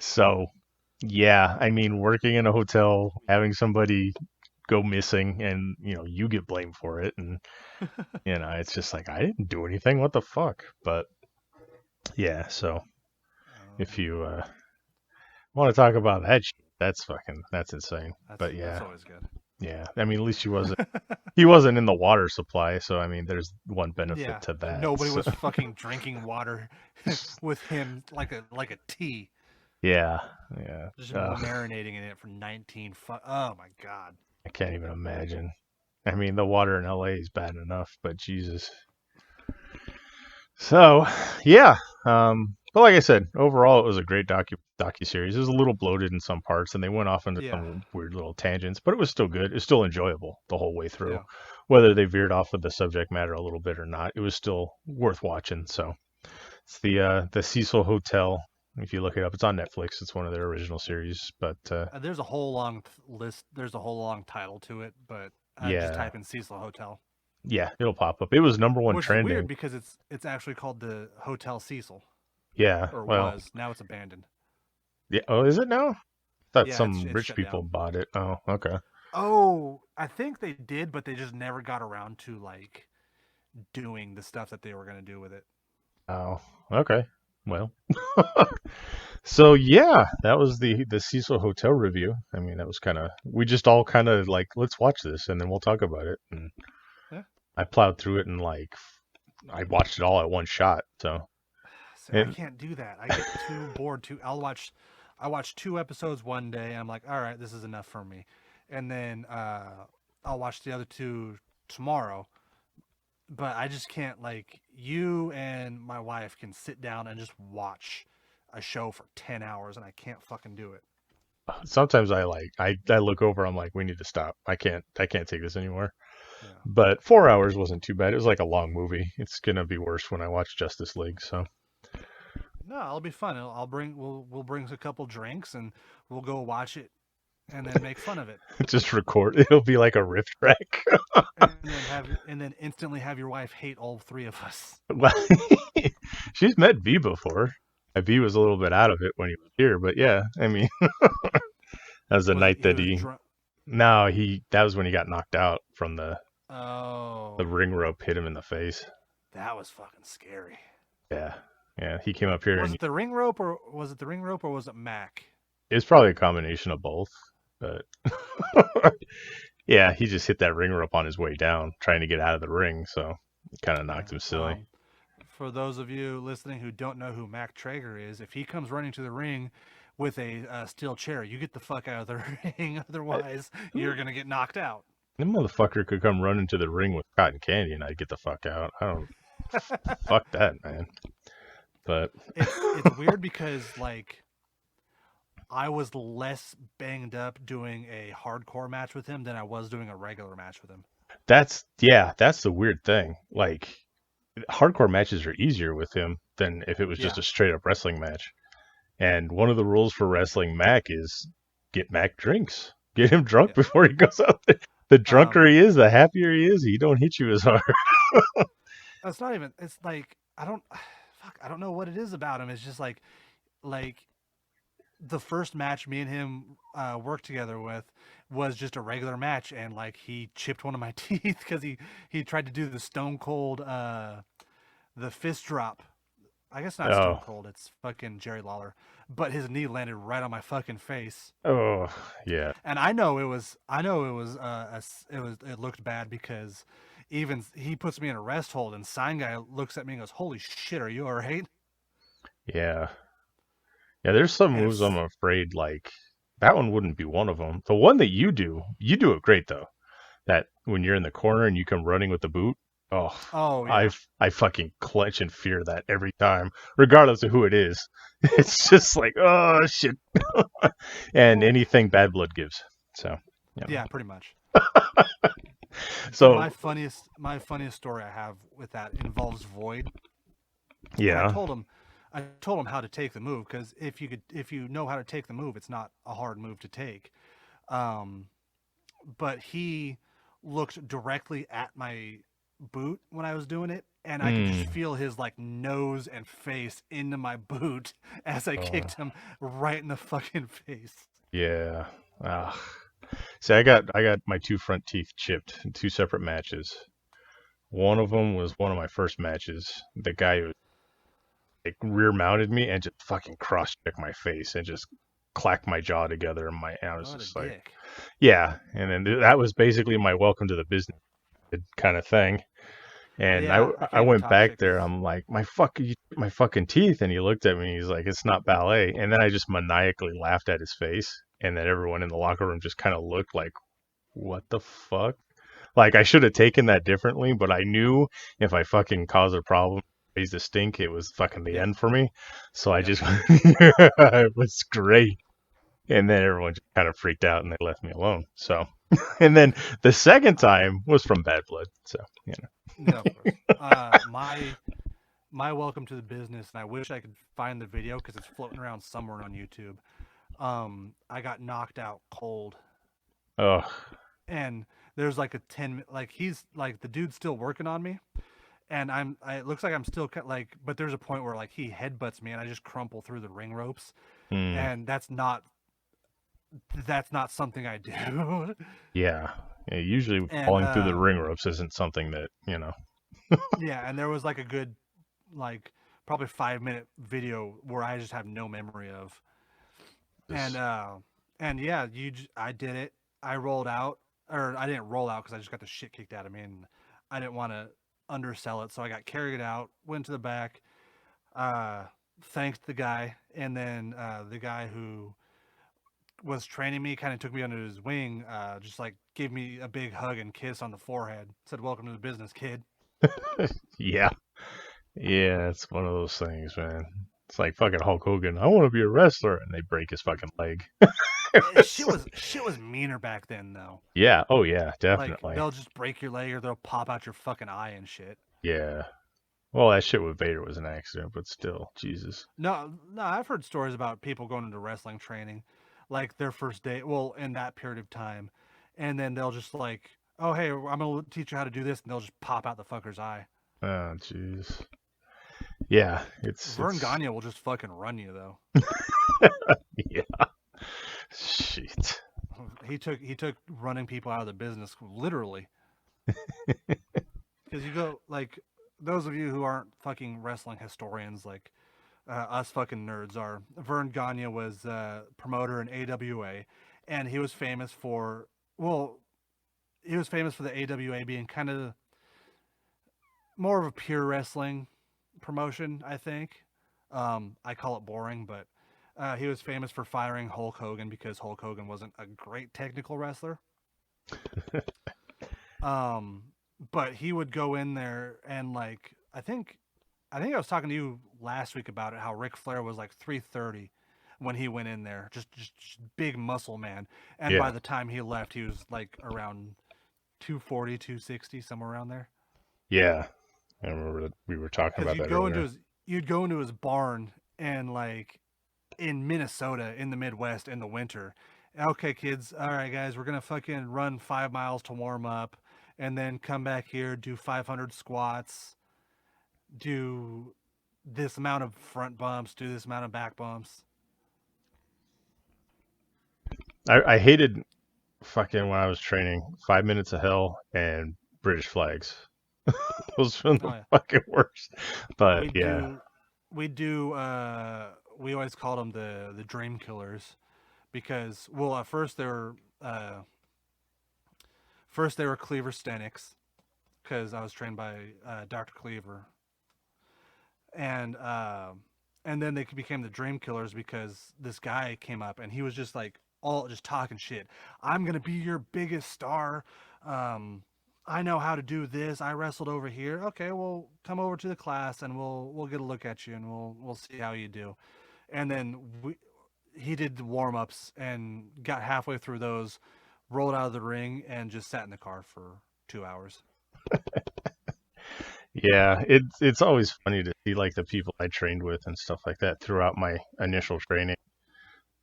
S2: So yeah, I mean, working in a hotel, having somebody go missing, and you get blamed for it, and it's just like I didn't do anything. What the fuck? But yeah, so if
S1: Um,
S2: you want to talk about that shit, that's insane.
S1: that's
S2: But
S1: that's
S2: yeah,
S1: always good.
S2: yeah. I mean, at least he wasn't in the water supply, so I mean, there's one benefit
S1: Yeah,
S2: to that.
S1: nobody
S2: So,
S1: was fucking drinking water with him like a tea,
S2: yeah, yeah.
S1: just marinating in it for 19. Oh my God.
S2: I can't even imagine. I mean, the water in LA is bad enough, but Jesus. So, yeah. But like I said, overall, it was a great docu series. It was a little bloated in some parts, and they went off into
S1: Yeah,
S2: some weird little tangents, but it was still good. It was still enjoyable the whole way through.
S1: yeah.
S2: Whether they veered off of the subject matter a little bit or not, it was still worth watching. So it's the Cecil Hotel. If you look it up, it's on Netflix. It's one of their original series. But
S1: There's a whole long list. There's a whole long title to it, but just
S2: yeah,
S1: type in Cecil Hotel,
S2: yeah, it'll pop up. It was number one
S1: which is weird
S2: trending.
S1: because it's actually called the Hotel Cecil,
S2: Yeah,
S1: or
S2: well,
S1: was. Now it's abandoned.
S2: yeah. Oh, is it now? I thought
S1: Yeah,
S2: some
S1: it's
S2: rich
S1: shut
S2: people
S1: down.
S2: bought it. Oh, okay.
S1: Oh, I think they did, but they just never got around to like doing the stuff that they were gonna do with it.
S2: Oh, okay. Well, so yeah, that was the Cecil Hotel review. I mean, that was kind of we just all kind of like let's watch this and then we'll talk about it. And
S1: Yeah.
S2: I plowed through it and like I watched it all at one shot. So
S1: See, I
S2: and
S1: can't do that. I get too bored. I watch 2 episodes one day. And I'm like, all right, this is enough for me, and then I'll watch the other two tomorrow. But I just can't. Like, you and my wife can sit down and just watch a show for 10 hours, and I can't fucking do it.
S2: sometimes I look over. I'm like, we need to stop. I can't take this anymore.
S1: Yeah.
S2: But 4 hours wasn't too bad. It was like a long movie. It's gonna be worse when I watch Justice League. So
S1: No, it'll be fun. I'll bring we'll bring a couple drinks and we'll go watch it and then make fun of it,
S2: Just record. It'll be like a riff track.
S1: and then instantly have your wife hate all three of us.
S2: Well, she's met V before. V was a little bit out of it when he was here, but yeah, I mean, that was the night
S1: He
S2: that
S1: was
S2: he.
S1: drunk?
S2: No, that was when he got knocked out from the
S1: Oh,
S2: ring rope hit him in the face.
S1: that was fucking scary.
S2: Yeah, yeah. He came up here
S1: Was
S2: and
S1: it the ring rope, or was it the ring rope, or was it Mac?
S2: it's probably a combination of both, but yeah, he just hit that ring rope on his way down, trying to get out of the ring, so it kind of
S1: Yeah.
S2: knocked him silly.
S1: For those of you listening who don't know who Mac Traeger is, if he comes running to the ring with a steel chair, you get the fuck out of the ring. Otherwise, you're gonna get knocked out.
S2: That motherfucker could come running to the ring with cotton candy, and I'd get the fuck out. I don't fuck that, man. But
S1: It's weird because like I was less banged up doing a hardcore match with him than I was doing a regular match with him.
S2: that's the weird thing. Like hardcore matches are easier with him than if it was just
S1: Yeah.
S2: a straight up wrestling match. And one of the rules for wrestling Mac is get Mac drinks. Get him drunk
S1: Yeah.
S2: before he goes out there. The drunker
S1: Um,
S2: he is, the happier he is. He don't hit you as hard.
S1: it's not even. It's like I don't. Fuck. I don't know what it is about him. It's just like the first match me and him worked together with was just a regular match, and like he chipped one of my teeth because he tried to do the Stone Cold the fist drop. I guess not Stone
S2: Oh,
S1: Cold. It's fucking Jerry Lawler, but his knee landed right on my fucking face.
S2: oh, yeah,
S1: And it looked bad because even he puts me in a rest hold, and Sign Guy looks at me and goes, "Holy shit, are you all right?"
S2: yeah, yeah. There's some
S1: And
S2: moves I'm
S1: it's
S2: afraid like that one wouldn't be one of them. The one that you do it great though. That when you're in the corner and you come running with the boot. Oh,
S1: oh yeah,
S2: I fucking clench in fear of that every time, regardless of who it is. It's just like, oh shit, and
S1: well,
S2: anything Bad Blood gives. So, you know.
S1: yeah, pretty much.
S2: So
S1: My funniest story I have with that involves Void, and
S2: yeah,
S1: I told him how to take the move because if you know how to take the move, it's not a hard move to take. Um, but he looked directly at my boot when I was doing it, and I could just
S2: mm,
S1: feel his like nose and face into my boot as I
S2: oh,
S1: kicked him right in the fucking face.
S2: yeah. Ah. See, I got my two front teeth chipped in two separate matches. One of them was one of my first matches. The guy who like rear mounted me and just fucking cross checked my face and just clacked my jaw together. And I was
S1: What a
S2: just like,
S1: dick.
S2: yeah. And then that was basically my welcome to the business kind of thing. And
S1: Yeah, I
S2: I
S1: can't even
S2: went
S1: top
S2: back
S1: shit
S2: there.
S1: because
S2: I'm like, my fucking teeth. And he looked at me. He's like, it's not ballet. And then I just maniacally laughed at his face. And then everyone in the locker room just kind of looked like, what the fuck? Like I should have taken that differently, but I knew if I fucking caused a problem, raised a stink, it was fucking the
S1: yeah,
S2: end for me. So I
S1: yep.
S2: just, it was great. And then everyone just kind of freaked out and they left me alone. So, and then the second
S1: Uh,
S2: time was from Bad Blood. So, you know.
S1: no, of course. My welcome to the business, and I wish I could find the video because it's floating around somewhere on YouTube. I got knocked out cold,
S2: Oh,
S1: and there's like a 10 like he's like the dude's still working on me, and it looks like I'm still like, but there's a point where like he headbutts me and I just crumple through the ring ropes,
S2: mm,
S1: and that's not something I do.
S2: yeah. Yeah. Usually
S1: And
S2: falling through the ring ropes isn't something that, you know.
S1: yeah, and there was like a good like probably 5 minute video where I just have no memory of. And
S2: Is,
S1: and yeah, I did it. I rolled out, or I didn't roll out because I just got the shit kicked out of me, and I didn't want to undersell it, so I got carried out, went to the back, uh, thanked the guy, and then the guy who was training me kind of took me under his wing, just like gave me a big hug and kiss on the forehead, said, "Welcome to the business, kid."
S2: yeah. Yeah. It's one of those things, man. It's like fucking Hulk Hogan. I want to be a wrestler. And they break his fucking leg. It's like,
S1: Shit was meaner back then though.
S2: yeah. Oh, yeah.
S1: Like
S2: Definitely.
S1: they'll just break your leg or they'll pop out your fucking eye and shit.
S2: Yeah. Well, that shit with Vader was an accident, but still, Jesus.
S1: No, no, I've heard stories about people going into wrestling training. like their first day. Well, in that period of time, and then they'll just like, oh hey, I'm gonna teach you how to do this, and they'll just pop out the fucker's eye.
S2: Oh, jeez. Yeah,
S1: Vern
S2: it's
S1: Gagne will just fucking run you though.
S2: yeah. Shit.
S1: He took running people out of the business literally. Because you go like those of you who aren't fucking wrestling historians like us fucking nerds are. Vern Gagne was promoter in AWA, and he was famous for well, he was famous for the AWA being kind of more of a pure wrestling promotion. I think I call it boring, but he was famous for firing Hulk Hogan because Hulk Hogan wasn't a great technical wrestler. Um, but he would go in there and like I think I was talking to you last week about it. How Ric Flair was like 330 when he went in there, just big muscle man. And by
S2: Yeah,
S1: the time he left, he was like around 240, 260, somewhere around there.
S2: yeah. I remember that we were talking
S1: Because
S2: about that earlier.
S1: you'd go into his barn and like in Minnesota in the Midwest in the winter. Okay, kids. All right, guys, we're gonna fucking run 5 miles to warm up, and then come back here, do 500 squats, do this amount of front bumps, do this amount of back bumps.
S2: I hated fucking when I was training 5 minutes of hell and British flags. Those were
S1: Oh
S2: the
S1: yeah,
S2: fucking worst. But
S1: we
S2: yeah,
S1: do, we do. We always called them the dream killers because well, at uh, first they were Cleaver Stenics because I was trained by Dr. Cleaver, and and then they became the dream killers because this guy came up and he was just like all just talking shit. I'm gonna be your biggest star. Um, I know how to do this. I wrestled over here. Okay, well, come over to the class and we'll get a look at you and we'll see how you do. And then he did the warm ups and got halfway through those, rolled out of the ring and just sat in the car for 2 hours.
S2: yeah. It's always funny to see like the people I trained with and stuff like that throughout my initial training,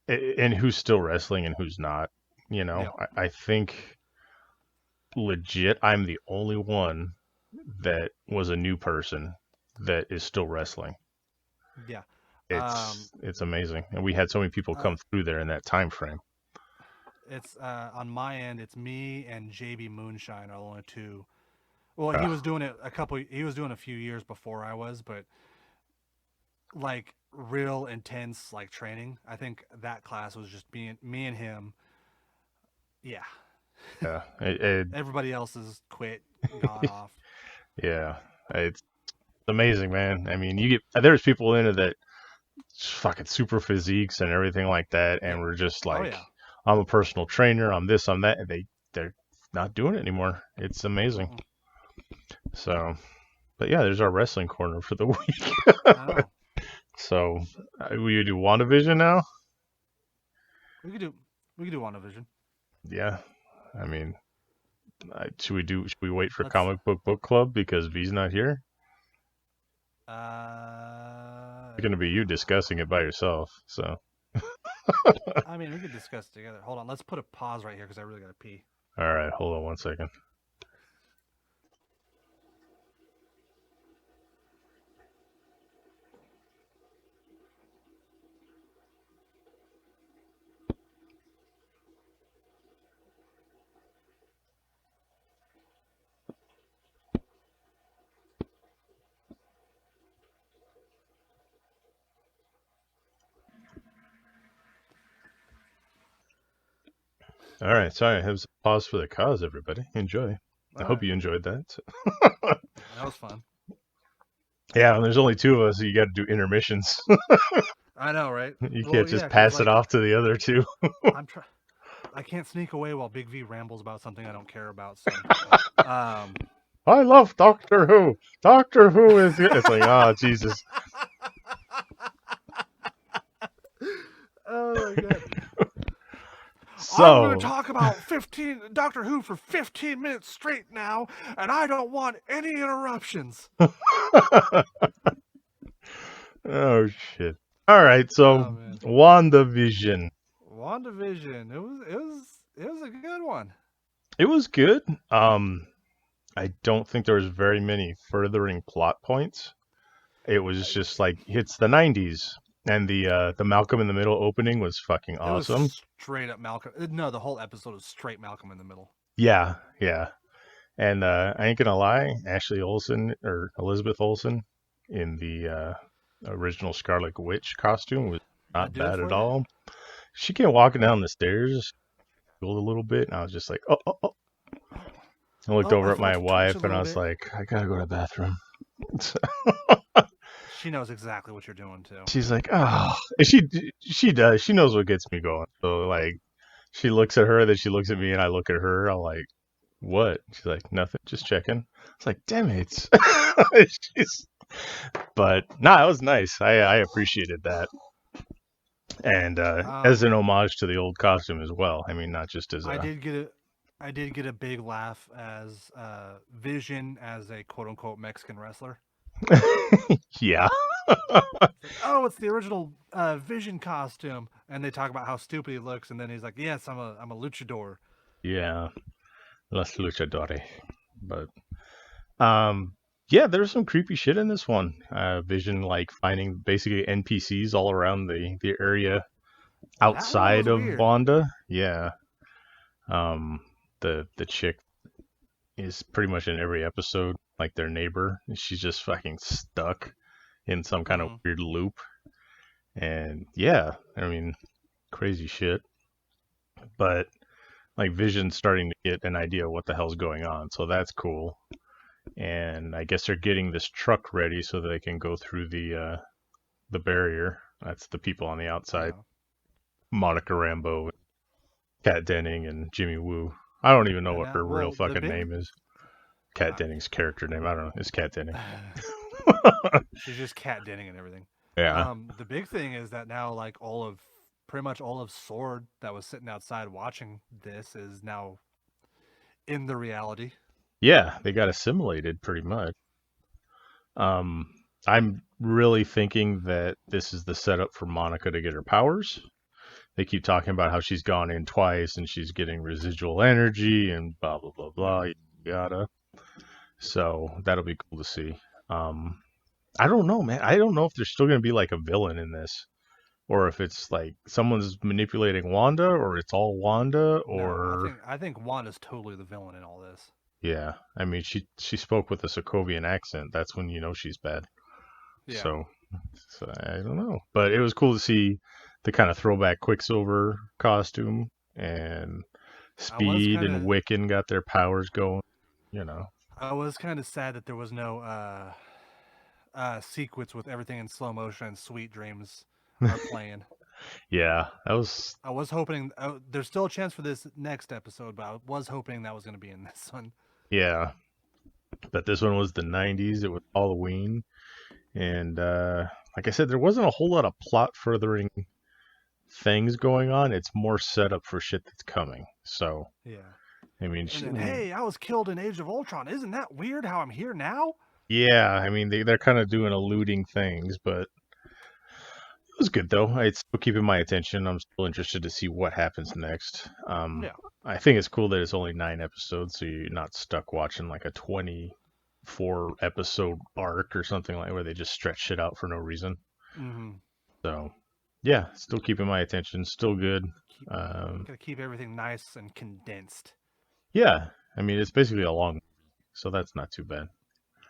S2: and who's still wrestling and who's not. You know,
S1: Yeah,
S2: I think legit, I'm the only one that was a new person that is still wrestling.
S1: yeah. Um,
S2: It's amazing, and we had so many people
S1: uh,
S2: come through there in that time frame.
S1: it's on my end. It's me and JB Moonshine are the only two. Well, he was
S2: Ugh,
S1: doing it a couple. He was doing a few years before I was, but like real intense like training. I think that class was just being me and him. Yeah,
S2: yeah,
S1: everybody else has quit, gone off.
S2: yeah, it's amazing, man. I mean, you get there's people in it that fucking super physiques and everything like that,
S1: Yeah.
S2: and we're just
S1: Oh
S2: like,
S1: yeah.
S2: I'm a personal trainer, I'm this, I'm that, and they're not doing it anymore. It's amazing.
S1: Mm-mm.
S2: So, but yeah, there's our wrestling corner for the week.
S1: I know.
S2: So, we do WandaVision now.
S1: We could do. We could do WandaVision.
S2: Yeah, I mean, should we do? Should we wait for
S1: Let's.
S2: comic book club because V's not here? It's gonna be you
S1: Uh.
S2: discussing it by yourself. So,
S1: I mean, we could discuss together. Hold on. Let's put a pause right here because I really gotta pee.
S2: all right, hold on 1 second. All right, sorry, I have a pause for the cause. Everybody, enjoy. I
S1: All
S2: hope
S1: right.
S2: you enjoyed that.
S1: That was fun.
S2: Yeah, and there's only two of us, so you got to do intermissions.
S1: I know, right?
S2: You
S1: Well,
S2: can't
S1: yeah,
S2: just
S1: because
S2: pass it
S1: like
S2: off to the other two.
S1: I'm trying. I can't sneak away while Big V rambles about something I don't care about. So, um,
S2: I love Doctor Who. Doctor Who is. It's like, oh Jesus.
S1: oh my god. I'm going to
S2: So,
S1: talk about 15 Doctor Who for 15 minutes straight now, and I don't want any interruptions.
S2: oh shit. All right, so
S1: Oh man.
S2: WandaVision.
S1: WandaVision. It was a good one.
S2: It was good. I don't think there was very many furthering plot points. It was just like it's the '90s, and the Malcolm in the Middle opening was fucking
S1: It was
S2: awesome.
S1: straight up Malcolm. No, the whole episode was straight Malcolm in the Middle.
S2: Yeah, yeah. And I ain't gonna lie, Ashley Olsen or Elizabeth Olsen in the original Scarlet Witch costume was
S1: That
S2: not
S1: do it
S2: bad
S1: for
S2: at
S1: you?
S2: all. She came walking down the stairs, giggled a little bit, and I was just like, oh, oh, oh. I looked
S1: Oh, I
S2: over at my
S1: felt a twitch a
S2: wife, and I
S1: little
S2: was
S1: bit.
S2: like, I gotta go to the bathroom.
S1: She knows exactly what you're doing too.
S2: She's like, oh, and she does. She knows what gets me going. So like, she looks at her, then she looks at me, and I look at her. I'm like, what? She's like, nothing, just checking. It's like, damn it. She's, but nah, it was nice. I appreciated that, and as an
S1: Um,
S2: homage to the old costume as well. I mean, not just as
S1: I
S2: a
S1: did get a big laugh as Vision as a quote unquote Mexican wrestler.
S2: yeah,
S1: It's like, oh, it's the original Vision costume, and they talk about how stupid he looks, and then he's like, yes, I'm a luchador.
S2: yeah, Las Luchadores. But yeah, there's some creepy shit in this one. Vision like finding basically NPCs all around the area
S1: That one
S2: outside
S1: was
S2: of
S1: weird.
S2: Wanda. Yeah. Um, the chick is pretty much in every episode, like their neighbor. She's just fucking stuck in some kind of
S1: Hmm.
S2: weird loop. And yeah, I mean, crazy shit. But like Vision's starting to get an idea of what the hell's going on, so that's cool. And I guess they're getting this truck ready so they can go through the barrier. That's the people on the outside.
S1: Yeah.
S2: Monica Rambeau, Kat Denning, and Jimmy Woo. I don't even know
S1: And
S2: what
S1: now,
S2: her real
S1: well, the
S2: fucking
S1: big.
S2: name is. Kat
S1: Uh,
S2: Denning's character name. I don't know. It's Kat Denning.
S1: she's just cat denning and everything.
S2: Yeah.
S1: The big thing is that now, like pretty much all of Sword that was sitting outside watching this is now in the reality.
S2: Yeah, they got assimilated pretty much. Um, I'm really thinking that this is the setup for Monica to get her powers. They keep talking about how she's gone in twice and she's getting residual energy and blah blah blah blah
S1: Hmm.
S2: yada. So that'll be cool to see. Um, I don't know, man. I don't know if there's still gonna be like a villain in this, or if it's like someone's manipulating Wanda, or it's all Wanda,
S1: No,
S2: or
S1: I think Wanda's totally the villain in all this.
S2: yeah. I mean, she spoke with a Sokovian accent. That's when you know she's bad.
S1: Yeah,
S2: So, so I don't know, but it was cool to see the kind of throwback Quicksilver costume, and
S1: I was
S2: Speed
S1: kind
S2: and
S1: of
S2: Wiccan got their powers going. You know.
S1: I was kind of sad that there was no sequence with everything in slow motion and Sweet Dreams are playing.
S2: Yeah, that was
S1: I was hoping there's still a chance for this next episode, but I was hoping that was going to be in this one.
S2: yeah. But this one was the '90s. It was Halloween, and like I said, there wasn't a whole lot of plot furthering things going on. It's more setup for shit that's coming. So,
S1: Yeah.
S2: I mean,
S1: And then, hey, I was killed in Age of Ultron. Isn't that weird how I'm here now?
S2: yeah, I mean, they're kind of doing alluding things, but it was good though. It's still keeping my attention. I'm still interested to see what happens next.
S1: Yeah.
S2: I think it's cool that it's only 9 episodes, so you're not stuck watching like a 24 episode arc or something like where they just stretch shit out for no reason.
S1: Mm-hmm.
S2: So, yeah, still keeping my attention. Still good.
S1: Keep,
S2: Um,
S1: gotta keep everything nice and condensed.
S2: yeah, I mean, it's basically a long, so that's not too bad.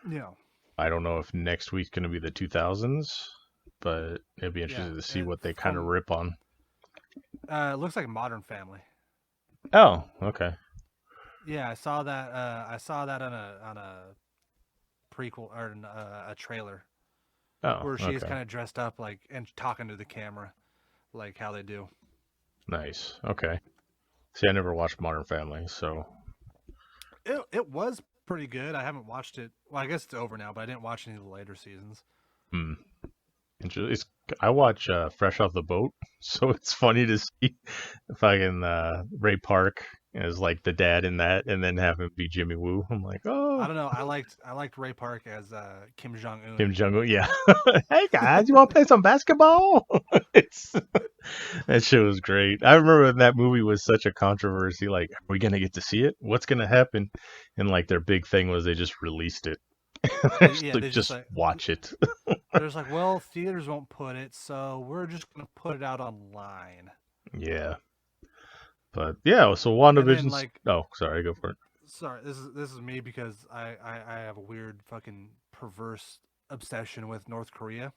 S1: Yeah.
S2: I don't know if next week's going to be the 2000s, but it'd be
S1: Yeah.
S2: interesting to see
S1: It,
S2: what they kind of
S1: from
S2: rip on.
S1: it looks like Modern Family.
S2: Oh, okay.
S1: Yeah, I saw that. I saw that on a prequel or a trailer
S2: Oh,
S1: where she's
S2: okay.
S1: kind of dressed up like and talking to the camera, like how they do.
S2: Nice. Okay. See, I never watched Modern Family, so
S1: It was pretty good. I haven't watched it. Well, I guess it's over now, but I didn't watch any of the later seasons.
S2: hmm. It's, I watch Fresh Off the Boat, so it's funny to see fucking Ray Park as like the dad in that, and then have him be Jimmy Woo. I'm like,
S1: I
S2: oh,
S1: don't know. I liked Ray Park as Kim Jong
S2: Kim
S1: Un.
S2: Jong Un. Yeah. Hey guys, you want to play some basketball? it's That shit was great. I remember when that movie was such a controversy. Like, are we gonna get to see it? What's gonna happen? And like their big thing was they just released it.
S1: Yeah,
S2: Like,
S1: they just
S2: just
S1: like
S2: watch it.
S1: they're just like, well, theaters won't put it, so we're just gonna put it out online.
S2: Yeah, but yeah. So
S1: And then
S2: WandaVision's.
S1: like,
S2: Oh, sorry. Go for it.
S1: sorry, this is me because I have a weird fucking perverse obsession with North Korea,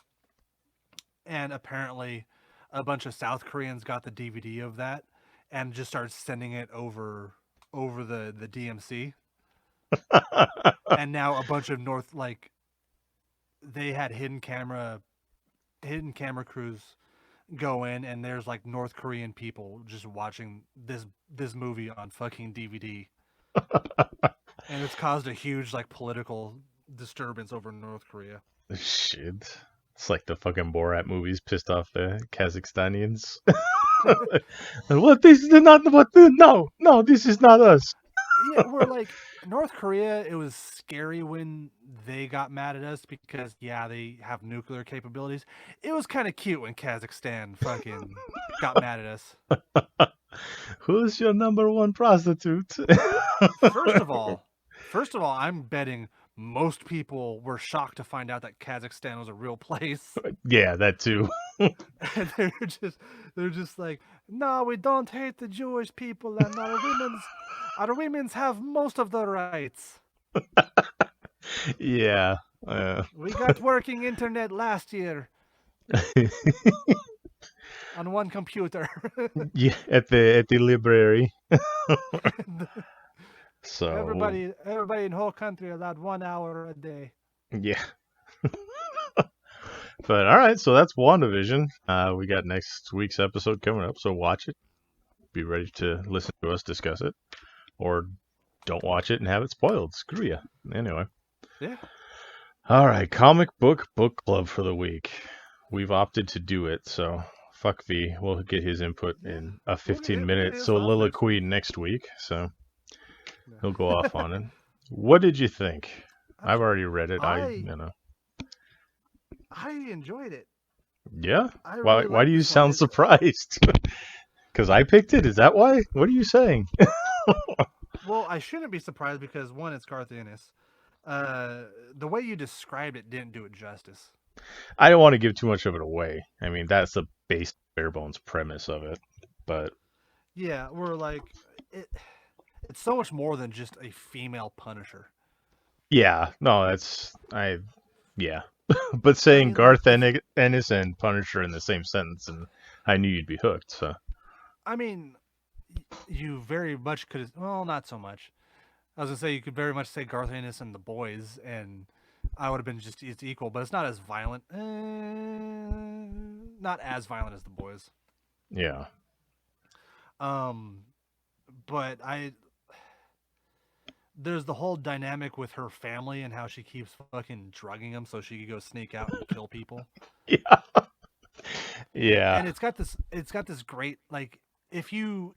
S1: and apparently, a bunch of South Koreans got the DVD of that and just started sending it over the DMC, and now a bunch of North like they had hidden camera crews go in, and there's like North Korean people just watching this movie on fucking DVD, and it's caused a huge like political disturbance over North Korea.
S2: Shit. It's like the fucking Borat movies pissed off the Kazakhstanians. What? This is not what? No, no, this is not us.
S1: Yeah, we're like North Korea. It was scary when they got mad at us because yeah, they have nuclear capabilities. It was kind of cute when Kazakhstan fucking got mad at us.
S2: Who's your number one prostitute?
S1: First of all, first of all, I'm betting most people were shocked to find out that Kazakhstan was a real place.
S2: Yeah, that too.
S1: And they're just like, no, we don't hate the Jewish people, and our women's have most of the rights.
S2: Yeah.
S1: We got working internet last year on one computer.
S2: Yeah, at the library. So
S1: everybody in the whole country allowed 1 hour a day.
S2: yeah. But all right, so that's WandaVision. We got next week's episode coming up, so watch it. Be ready to listen to us discuss it, or don't watch it and have it spoiled. Screw you. Anyway.
S1: Yeah.
S2: All right, comic book club for the week. We've opted to do it, so fuck V. We'll get his input in a 15-minute soliloquy next week, so he'll go off on it. What did you think? I've already read it.
S1: I enjoyed it.
S2: Yeah?
S1: I
S2: Why
S1: really
S2: do you
S1: this one.
S2: sound surprised? Because I picked it? Is that why? What are you saying?
S1: Well, I shouldn't be surprised because one, it's Garth Ennis. The way you described it didn't do it justice.
S2: I don't want to give too much of it away. I mean, that's the base bare bones premise of it. But
S1: yeah, we're like it's so much more than just a female Punisher.
S2: yeah, no, yeah. But saying
S1: like,
S2: Garth Ennis and Punisher in the same sentence, and I knew you'd be hooked. So
S1: I mean, you very much could. Well, not so much. I was gonna say you could very much say Garth Ennis and The Boys, and I would have been just it's equal, but it's not as violent. Not as violent as The Boys.
S2: yeah,
S1: But there's the whole dynamic with her family and how she keeps fucking drugging them so she can go sneak out and kill people.
S2: yeah, yeah,
S1: And it's got this great like if you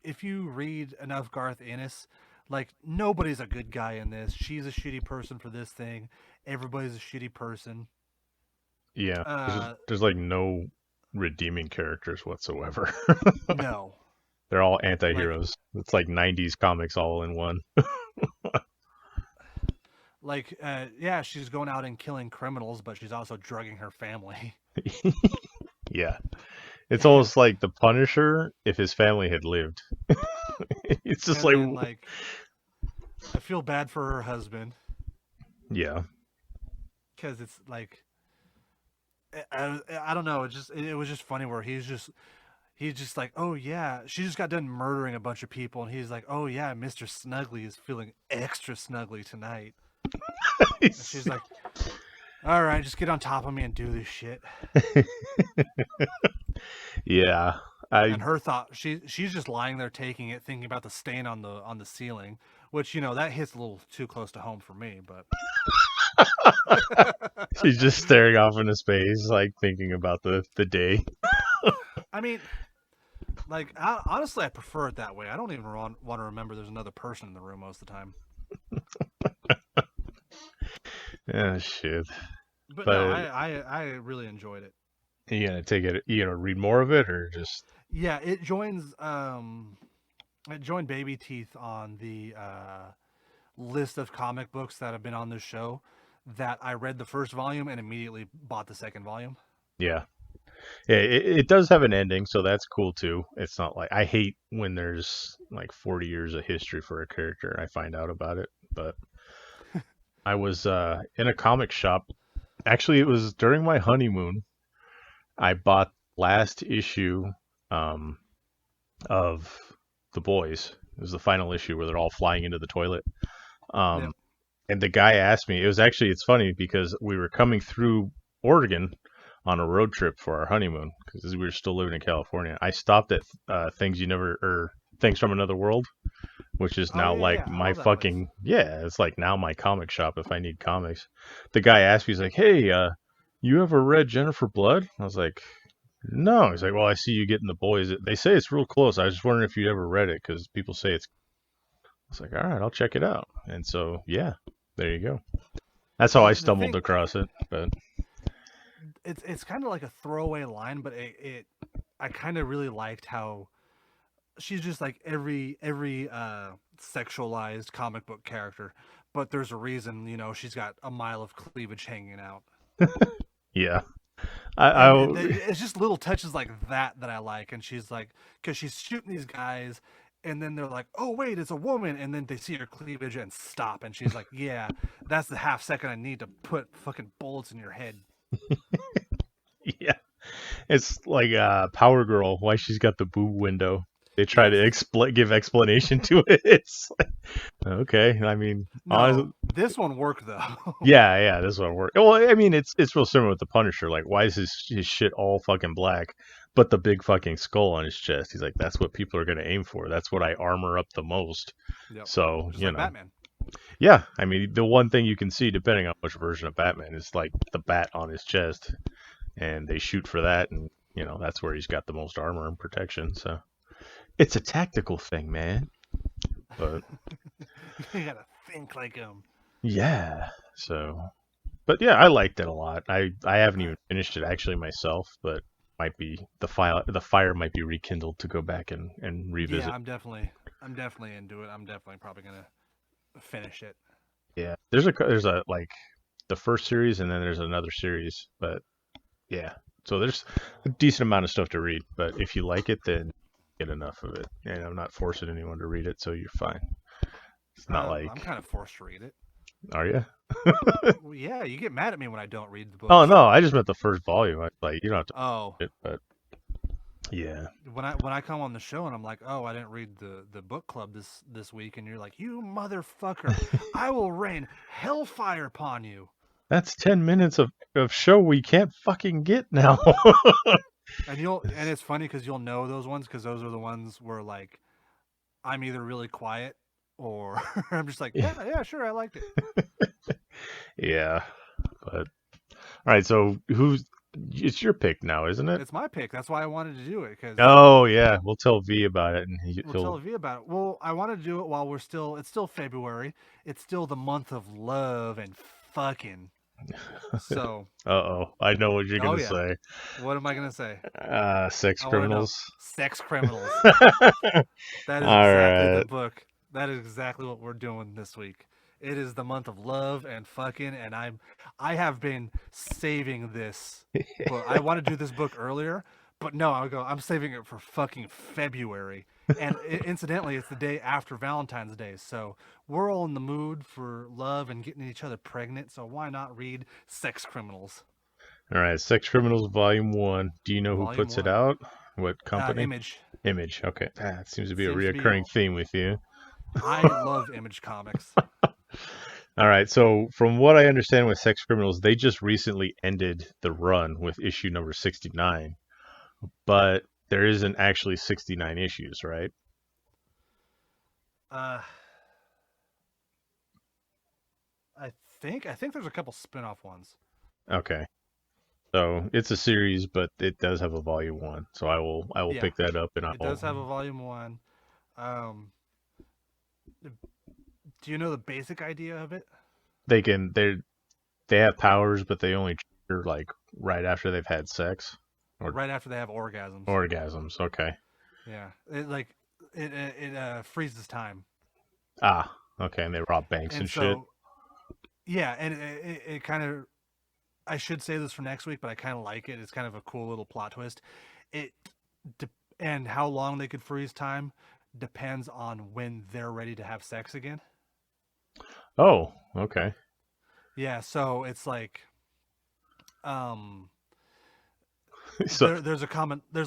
S1: read enough Garth Ennis, like nobody's a good guy in this. She's a shitty person for this thing. Everybody's a shitty person.
S2: yeah. There's like no redeeming characters whatsoever.
S1: No.
S2: They're all anti-heroes. It's like 90s comics all in one.
S1: Like, yeah, she's going out and killing criminals, but she's also drugging her family.
S2: Yeah. It's almost like the Punisher if his family had lived. It's just
S1: And then, like, I feel bad for her husband.
S2: Yeah.
S1: Because it's like, I don't know. It was just funny where he's just like, oh yeah, she just got done murdering a bunch of people, and he's like, oh yeah, Mr. Snuggly is feeling extra snuggly tonight. And she's like, all right, just get on top of me and do this shit.
S2: Yeah.
S1: And her thought, she's just lying there taking it, thinking about the stain on the ceiling, which that hits a little too close to home for me, but
S2: She's just staring off into space, like thinking about the day.
S1: I mean, like honestly, I prefer it that way. I don't even want to remember there's another person in the room most of the time.
S2: Yeah, shit.
S1: But no, I really enjoyed it.
S2: You gonna take it? You gonna read more of it, or just?
S1: Yeah, it joined Baby Teeth on the list of comic books that have been on this show that I read the first volume and immediately bought the second volume.
S2: Yeah. Yeah, it does have an ending, so that's cool too. It's not like I hate when there's like 40 years of history for a character and I find out about it. But I was in a comic shop. Actually, it was during my honeymoon. I bought last issue um, of The Boys. It was the final issue where they're all flying into the toilet.
S1: Yep.
S2: Um, and the guy asked me. It was actually it's funny because we were coming through Oregon on a road trip for our honeymoon because we were still living in California. I stopped at Things You Never or Things from Another World, which is
S1: Oh
S2: now
S1: yeah,
S2: like
S1: yeah. I
S2: my
S1: love that place.
S2: fucking yeah. It's like now my comic shop if I need comics. The guy asked me, he's like, "Hey, you ever read Jennifer Blood?" I was like, "No." He's like, "Well, I see you getting The Boys. They say it's real close. I was just wondering if you'd ever read it because people say it's." I was like, "All right, I'll check it out." And so yeah, there you go. That's how I
S1: The
S2: stumbled
S1: thing,
S2: across it. But
S1: it's kind of like a throwaway line, but it I kind of really liked how she's just like every sexualized comic book character, but there's a reason, she's got a mile of cleavage hanging out.
S2: yeah,
S1: And
S2: I
S1: it's just little touches like that that I like. And she's like, because she's shooting these guys, and then they're like, "Oh wait, it's a woman," and then they see her cleavage and stop, and she's like, "Yeah, that's the half second I need to put fucking bullets in your head."
S2: yeah, it's like Power Girl. Why she's got the boob window. They try to
S1: Yes.
S2: give explanation to it. It's like, okay. I mean, honestly,
S1: No, this one worked though.
S2: yeah, yeah, this one work. Well, I mean, it's real similar with the Punisher. Like, why is his shit all fucking black, but the big fucking skull on his chest? He's like, that's what people are gonna aim for. That's what I armor up the most.
S1: Yep.
S2: So
S1: Just like Batman.
S2: yeah. I mean, the one thing you can see, depending on which version of Batman, is like the bat on his chest, and they shoot for that, and that's where he's got the most armor and protection. So it's a tactical thing, man. But
S1: You gotta think like him.
S2: yeah, so but yeah, I liked it a lot. I haven't
S1: I,
S2: even finished it actually myself, but might be the fire might be rekindled to go back and
S1: yeah,
S2: revisit.
S1: I'm definitely into it. I'm definitely probably gonna finish it.
S2: Yeah, there's a like the first series and then there's another series, but yeah, so there's a decent amount of stuff to read. But if you like it, then get enough of it. And I'm not forcing anyone to read it, so you're fine. It's not
S1: I'm
S2: like,
S1: kind of forced to read it.
S2: are you?
S1: Well, yeah, you get mad at me when I don't read the
S2: Oh
S1: books.
S2: no, I just meant the first volume. Like you don't have to
S1: Oh,
S2: read it, but yeah,
S1: when I come on the show and I'm like, "Oh, I didn't read the book club this week," and you're like, "You motherfucker, I will rain hellfire upon you."
S2: that's 10 minutes of show we can't fucking get now.
S1: And it's funny because you'll know those ones because those are the ones where like I'm either really quiet or I'm just like, yeah, yeah, sure, I liked it.
S2: Yeah, but all right. So who's it's your pick now, isn't it?
S1: It's my pick. That's why I wanted to do it because
S2: Oh yeah, we'll tell V about it, and
S1: we'll
S2: he'll.
S1: tell V about it. Well, I wanted to do it while it's still February. It's still the month of love and fucking. So,
S2: Uh-oh, I know what you're
S1: oh
S2: gonna
S1: yeah,
S2: say.
S1: what am I gonna say?
S2: Sex
S1: I want to know.
S2: criminals.
S1: Sex criminals. That is
S2: All
S1: exactly the
S2: right.
S1: book. That is exactly what we're doing this week. It is the month of love and fucking, and I have been saving this book. I want to do this book earlier, but no, I'm saving it for fucking February. And incidentally, it's the day after Valentine's Day, so we're all in the mood for love and getting each other pregnant. So why not read Sex Criminals,
S2: All right. Sex criminals, volume one. Do you know who
S1: Volume
S2: puts it
S1: One?
S2: out? What company?
S1: Image
S2: Image. Okay, that seems to be a
S1: seems to be.
S2: reoccurring theme with you.
S1: I love Image comics.
S2: All right. So, from what I understand with Sex Criminals, they just recently ended the run with issue number 69,
S1: Yep.
S2: but there isn't actually 69 issues, right?
S1: Uh, I think there's a couple spin-off ones.
S2: Okay. So, it's a series, but it does have a volume 1. So, I will
S1: Yeah,
S2: pick that up and
S1: it does have a volume one. Um, do you know the basic idea of it?
S2: they can they have powers, but they only trigger like right after they've had sex. Or
S1: right after they have orgasms.
S2: orgasms. Okay.
S1: Yeah, it freezes time,
S2: Ah, okay. And they rob banks
S1: and
S2: and shit.
S1: so yeah, and it kind of, I should say this for next week, but I kind of like it. It's kind of a cool little plot twist. It and how long they could freeze time depends on when they're ready to have sex again.
S2: Oh, okay.
S1: Yeah, so it's like um
S2: So,
S1: there's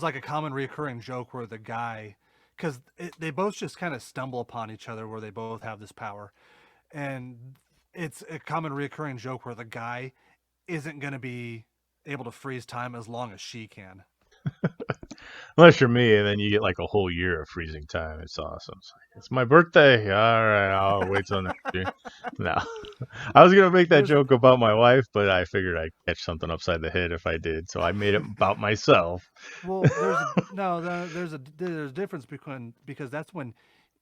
S1: like a common recurring joke where the guy, because they both just kind of stumble upon each other where they both have this power, and it's a common recurring joke where the guy isn't going to be able to freeze time as long as she can.
S2: unless you're me, and then you get like a whole year of freezing time. It's awesome. It's my birthday. All right, I'll wait till next year. No, I was gonna make that
S1: There's
S2: joke about my wife, but I figured I'd catch something upside the head if I did, so I made it about myself.
S1: well there's a no there's a difference between, because that's when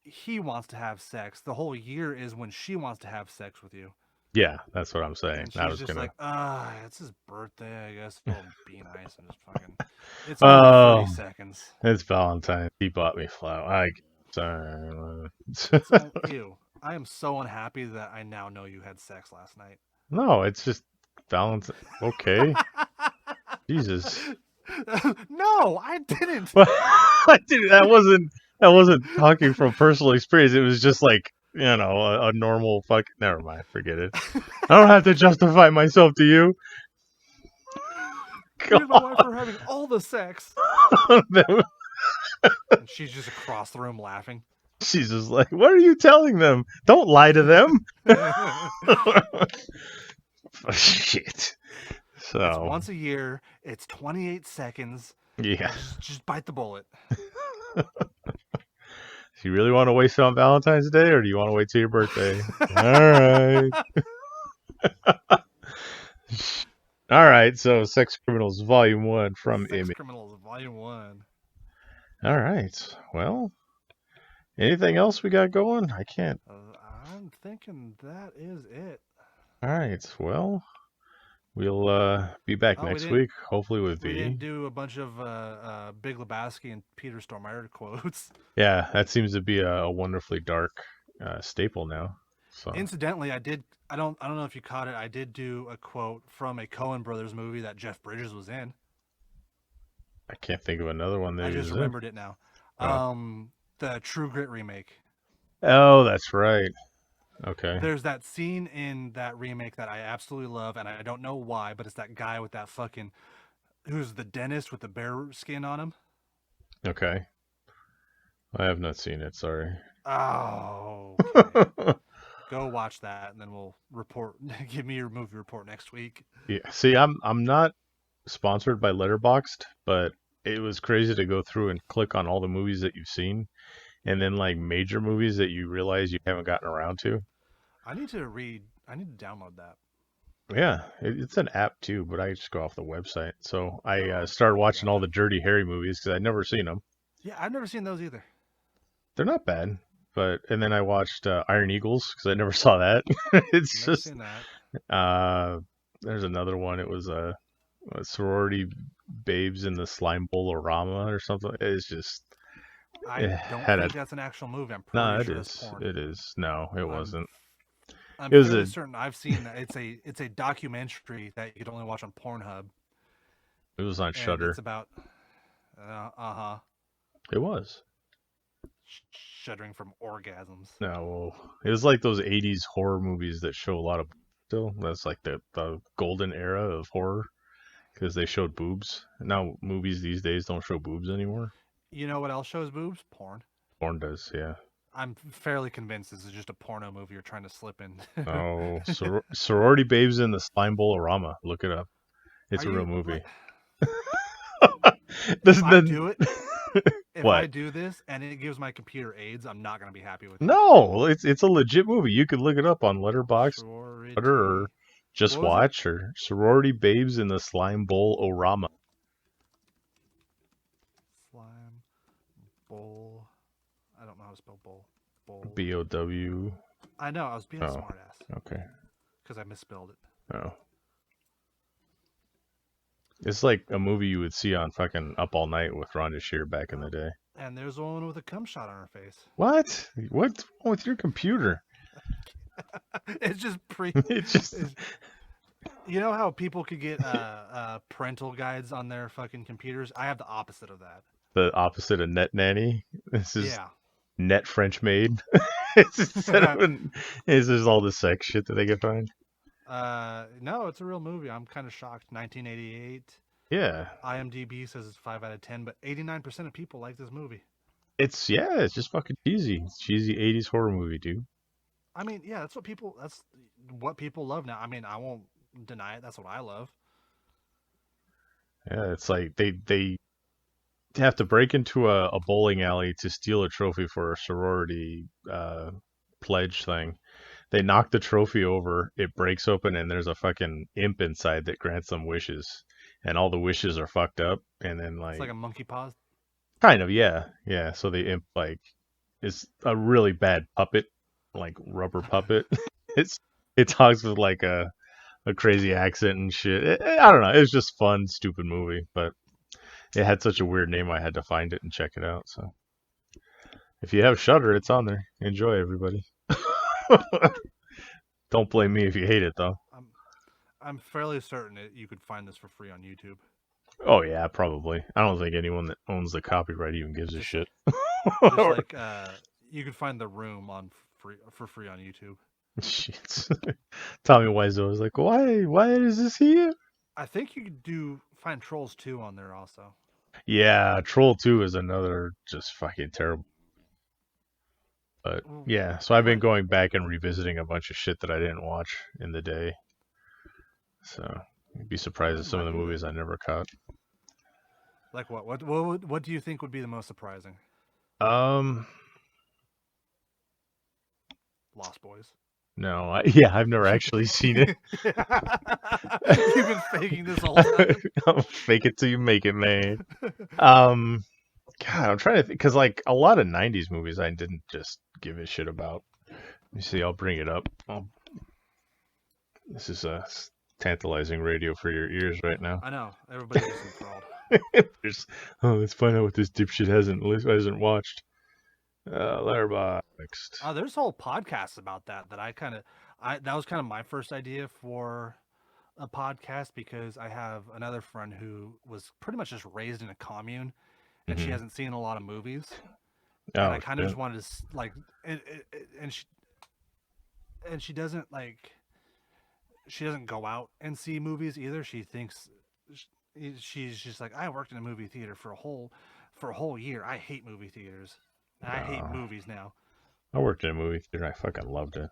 S1: he wants to have sex. The whole year is when she wants to have sex with you.
S2: Yeah, that's what I'm saying.
S1: And
S2: I
S1: she's
S2: was
S1: just
S2: gonna.
S1: like, it's his birthday, I guess I'll be nice and just fucking. It's only
S2: Oh,
S1: 30 seconds.
S2: it's Valentine. He bought me flowers. Sorry.
S1: It's ew. I am so unhappy that I now know you had sex last night.
S2: No, it's just Valentine. Okay, Jesus.
S1: No, I didn't.
S2: Well, I didn't. That wasn't talking from personal experience. It was just like a normal fuck. Never mind. Forget it. I don't have to justify myself to you.
S1: Me and my wife are having all the sex.
S2: God.
S1: And she's just across the room laughing.
S2: She's just like, what are you telling them? Don't lie to them. Shit.
S1: It's
S2: So
S1: once a year. It's 28 seconds.
S2: yeah.
S1: Just bite the bullet.
S2: Do you really want to waste it on Valentine's Day, or do you want to wait till your birthday? All right. All right. So, Sex Criminals Volume 1 from
S1: Sex
S2: Image.
S1: Criminals Volume 1.
S2: All right. Well, anything else we got going? I can't.
S1: I'm thinking that is it.
S2: All right. Well, we'll be back
S1: Oh,
S2: next week, hopefully with
S1: we
S2: V.
S1: didn't do a bunch of Big Lebowski and Peter Stormare quotes.
S2: Yeah, that seems to be a wonderfully dark staple now. So,
S1: Incidentally, I don't know if you caught it. I did do a quote from a Coen Brothers movie that Jeff Bridges was in.
S2: I can't think of another one that
S1: I
S2: he
S1: just
S2: was in.
S1: remembered it now.
S2: Oh.
S1: The True Grit remake.
S2: Oh, that's right. Okay.
S1: There's that scene in that remake that I absolutely love, and I don't know why, but it's that guy with that fucking, who's the dentist with the bear skin on him.
S2: Okay. I have not seen it. Sorry.
S1: Oh, okay. Go watch that, and then we'll report. Give me your movie report next week.
S2: Yeah. See, I'm not sponsored by Letterboxd, but it was crazy to go through and click on all the movies that you've seen, and then like major movies that you realize you haven't gotten around to.
S1: I need to read. I need to download that.
S2: Yeah, it's an app too, but I just go off the website. So I
S1: Oh,
S2: started
S1: I
S2: watching
S1: got
S2: all
S1: that.
S2: the Dirty Harry movies because I'd never seen them.
S1: Yeah, I've never seen those either.
S2: They're not bad, and then I watched Iron Eagles because I never saw that. It's
S1: Never
S2: just
S1: seen that.
S2: there's another one. It was a sorority babes in the slime bowl-orama or something. It's just
S1: I
S2: it
S1: don't
S2: had a
S1: think that's an actual movie. I'm
S2: no.
S1: pretty
S2: It
S1: sure that's
S2: is.
S1: porn.
S2: It is. No, it
S1: I'm
S2: wasn't.
S1: I'm
S2: It was
S1: fairly
S2: a.
S1: certain I've seen that. It's a documentary that you could only watch on Pornhub,
S2: It was on
S1: and it's
S2: Shudder.
S1: about
S2: It was.
S1: shuddering from orgasms.
S2: No, it was like those '80s horror movies that show a lot of. Still, that's like the golden era of horror because they showed boobs. Now movies these days don't show boobs anymore.
S1: You know what else shows boobs? Porn.
S2: Porn does, yeah.
S1: I'm fairly convinced this is just a porno movie you're trying to slip in.
S2: Oh, sorority babes in the slime bowl-orama. Look it up. It's
S1: Are
S2: a real
S1: you
S2: movie.
S1: like,
S2: This
S1: if I
S2: then
S1: do it? If I
S2: what?
S1: do this and it gives my computer AIDS, I'm not gonna be happy with it.
S2: No, it's a legit movie. You could look it up on Letterboxd, Twitter, or
S1: Sorority.
S2: Just
S1: What was it?
S2: Watch, or sorority babes in the slime bowl-orama.
S1: Slime bowl. I don't know how to spell bowl. Bowl.
S2: BOW.
S1: I know. I was being a
S2: Oh,
S1: smartass
S2: okay.
S1: because I misspelled it.
S2: Oh. It's like a movie you would see on fucking Up All Night with Rhonda Shear back in the day.
S1: And there's a woman with a cum shot on her face.
S2: What? What's wrong with your computer?
S1: It's just
S2: It's just
S1: it's, you know how people could get parental guides on their fucking computers? I have the opposite of that.
S2: the opposite of Net Nanny. This is
S1: Yeah.
S2: Net French Maid. It's just all the sex shit that they can find.
S1: No, it's a real movie. I'm kind of shocked. 1988.
S2: Yeah.
S1: IMDb says it's 5 out of 10, but 89% of people like this movie.
S2: It's just fucking cheesy. It's cheesy 80s horror movie, dude.
S1: I mean, yeah, that's what people love now. I mean, I won't deny it. That's what I love.
S2: Yeah, it's like they have to break into a bowling alley to steal a trophy for a sorority pledge thing. They knock the trophy over, it breaks open, and there's a fucking imp inside that grants them wishes. And all the wishes are fucked up, and then
S1: It's like a monkey paw.
S2: kind of, yeah, yeah. So the imp like is a really bad puppet, like rubber puppet. it's it talks with like a crazy accent and shit. I don't know. It was just fun, stupid movie, but it had such a weird name. I had to find it and check it out. So if you have Shudder, it's on there. Enjoy, everybody. Don't blame me if you hate it, though.
S1: I'm fairly certain that you could find this for free on YouTube.
S2: Oh yeah, probably. I don't think anyone that owns the copyright even gives a
S1: Just,
S2: shit.
S1: just like you could find The Room on for free on YouTube.
S2: Shit. Tommy Wiseau was like, why is this here?
S1: I think you could find Trolls 2 on there also.
S2: Yeah, Troll 2 is another just fucking terrible. But yeah, so I've been going back and revisiting a bunch of shit that I didn't watch in the day. So you'd be surprised at some of the movies I never caught.
S1: Like what? What do you think would be the most surprising?
S2: Um,
S1: Lost Boys.
S2: No, I've never actually seen it.
S1: You've been faking this whole time.
S2: Fake it till you make it, man. God, I'm trying to think, because like a lot of '90s movies, I didn't just give a shit about. Let me see. I'll bring it up. This is a tantalizing radio for your ears right now.
S1: I know everybody's just enthralled.
S2: Let's find out what this dipshit hasn't watched. Letterboxd.
S1: There's whole podcasts about that that was kind of my first idea for a podcast, because I have another friend who was pretty much just raised in a commune, and she hasn't seen a lot of movies. And I kind of just wanted to like, and she doesn't like, she doesn't go out and see movies either. She thinks she's just like, I worked in a movie theater for a whole year. I hate movie theaters. I hate movies now.
S2: I worked in a movie theater. I fucking loved it.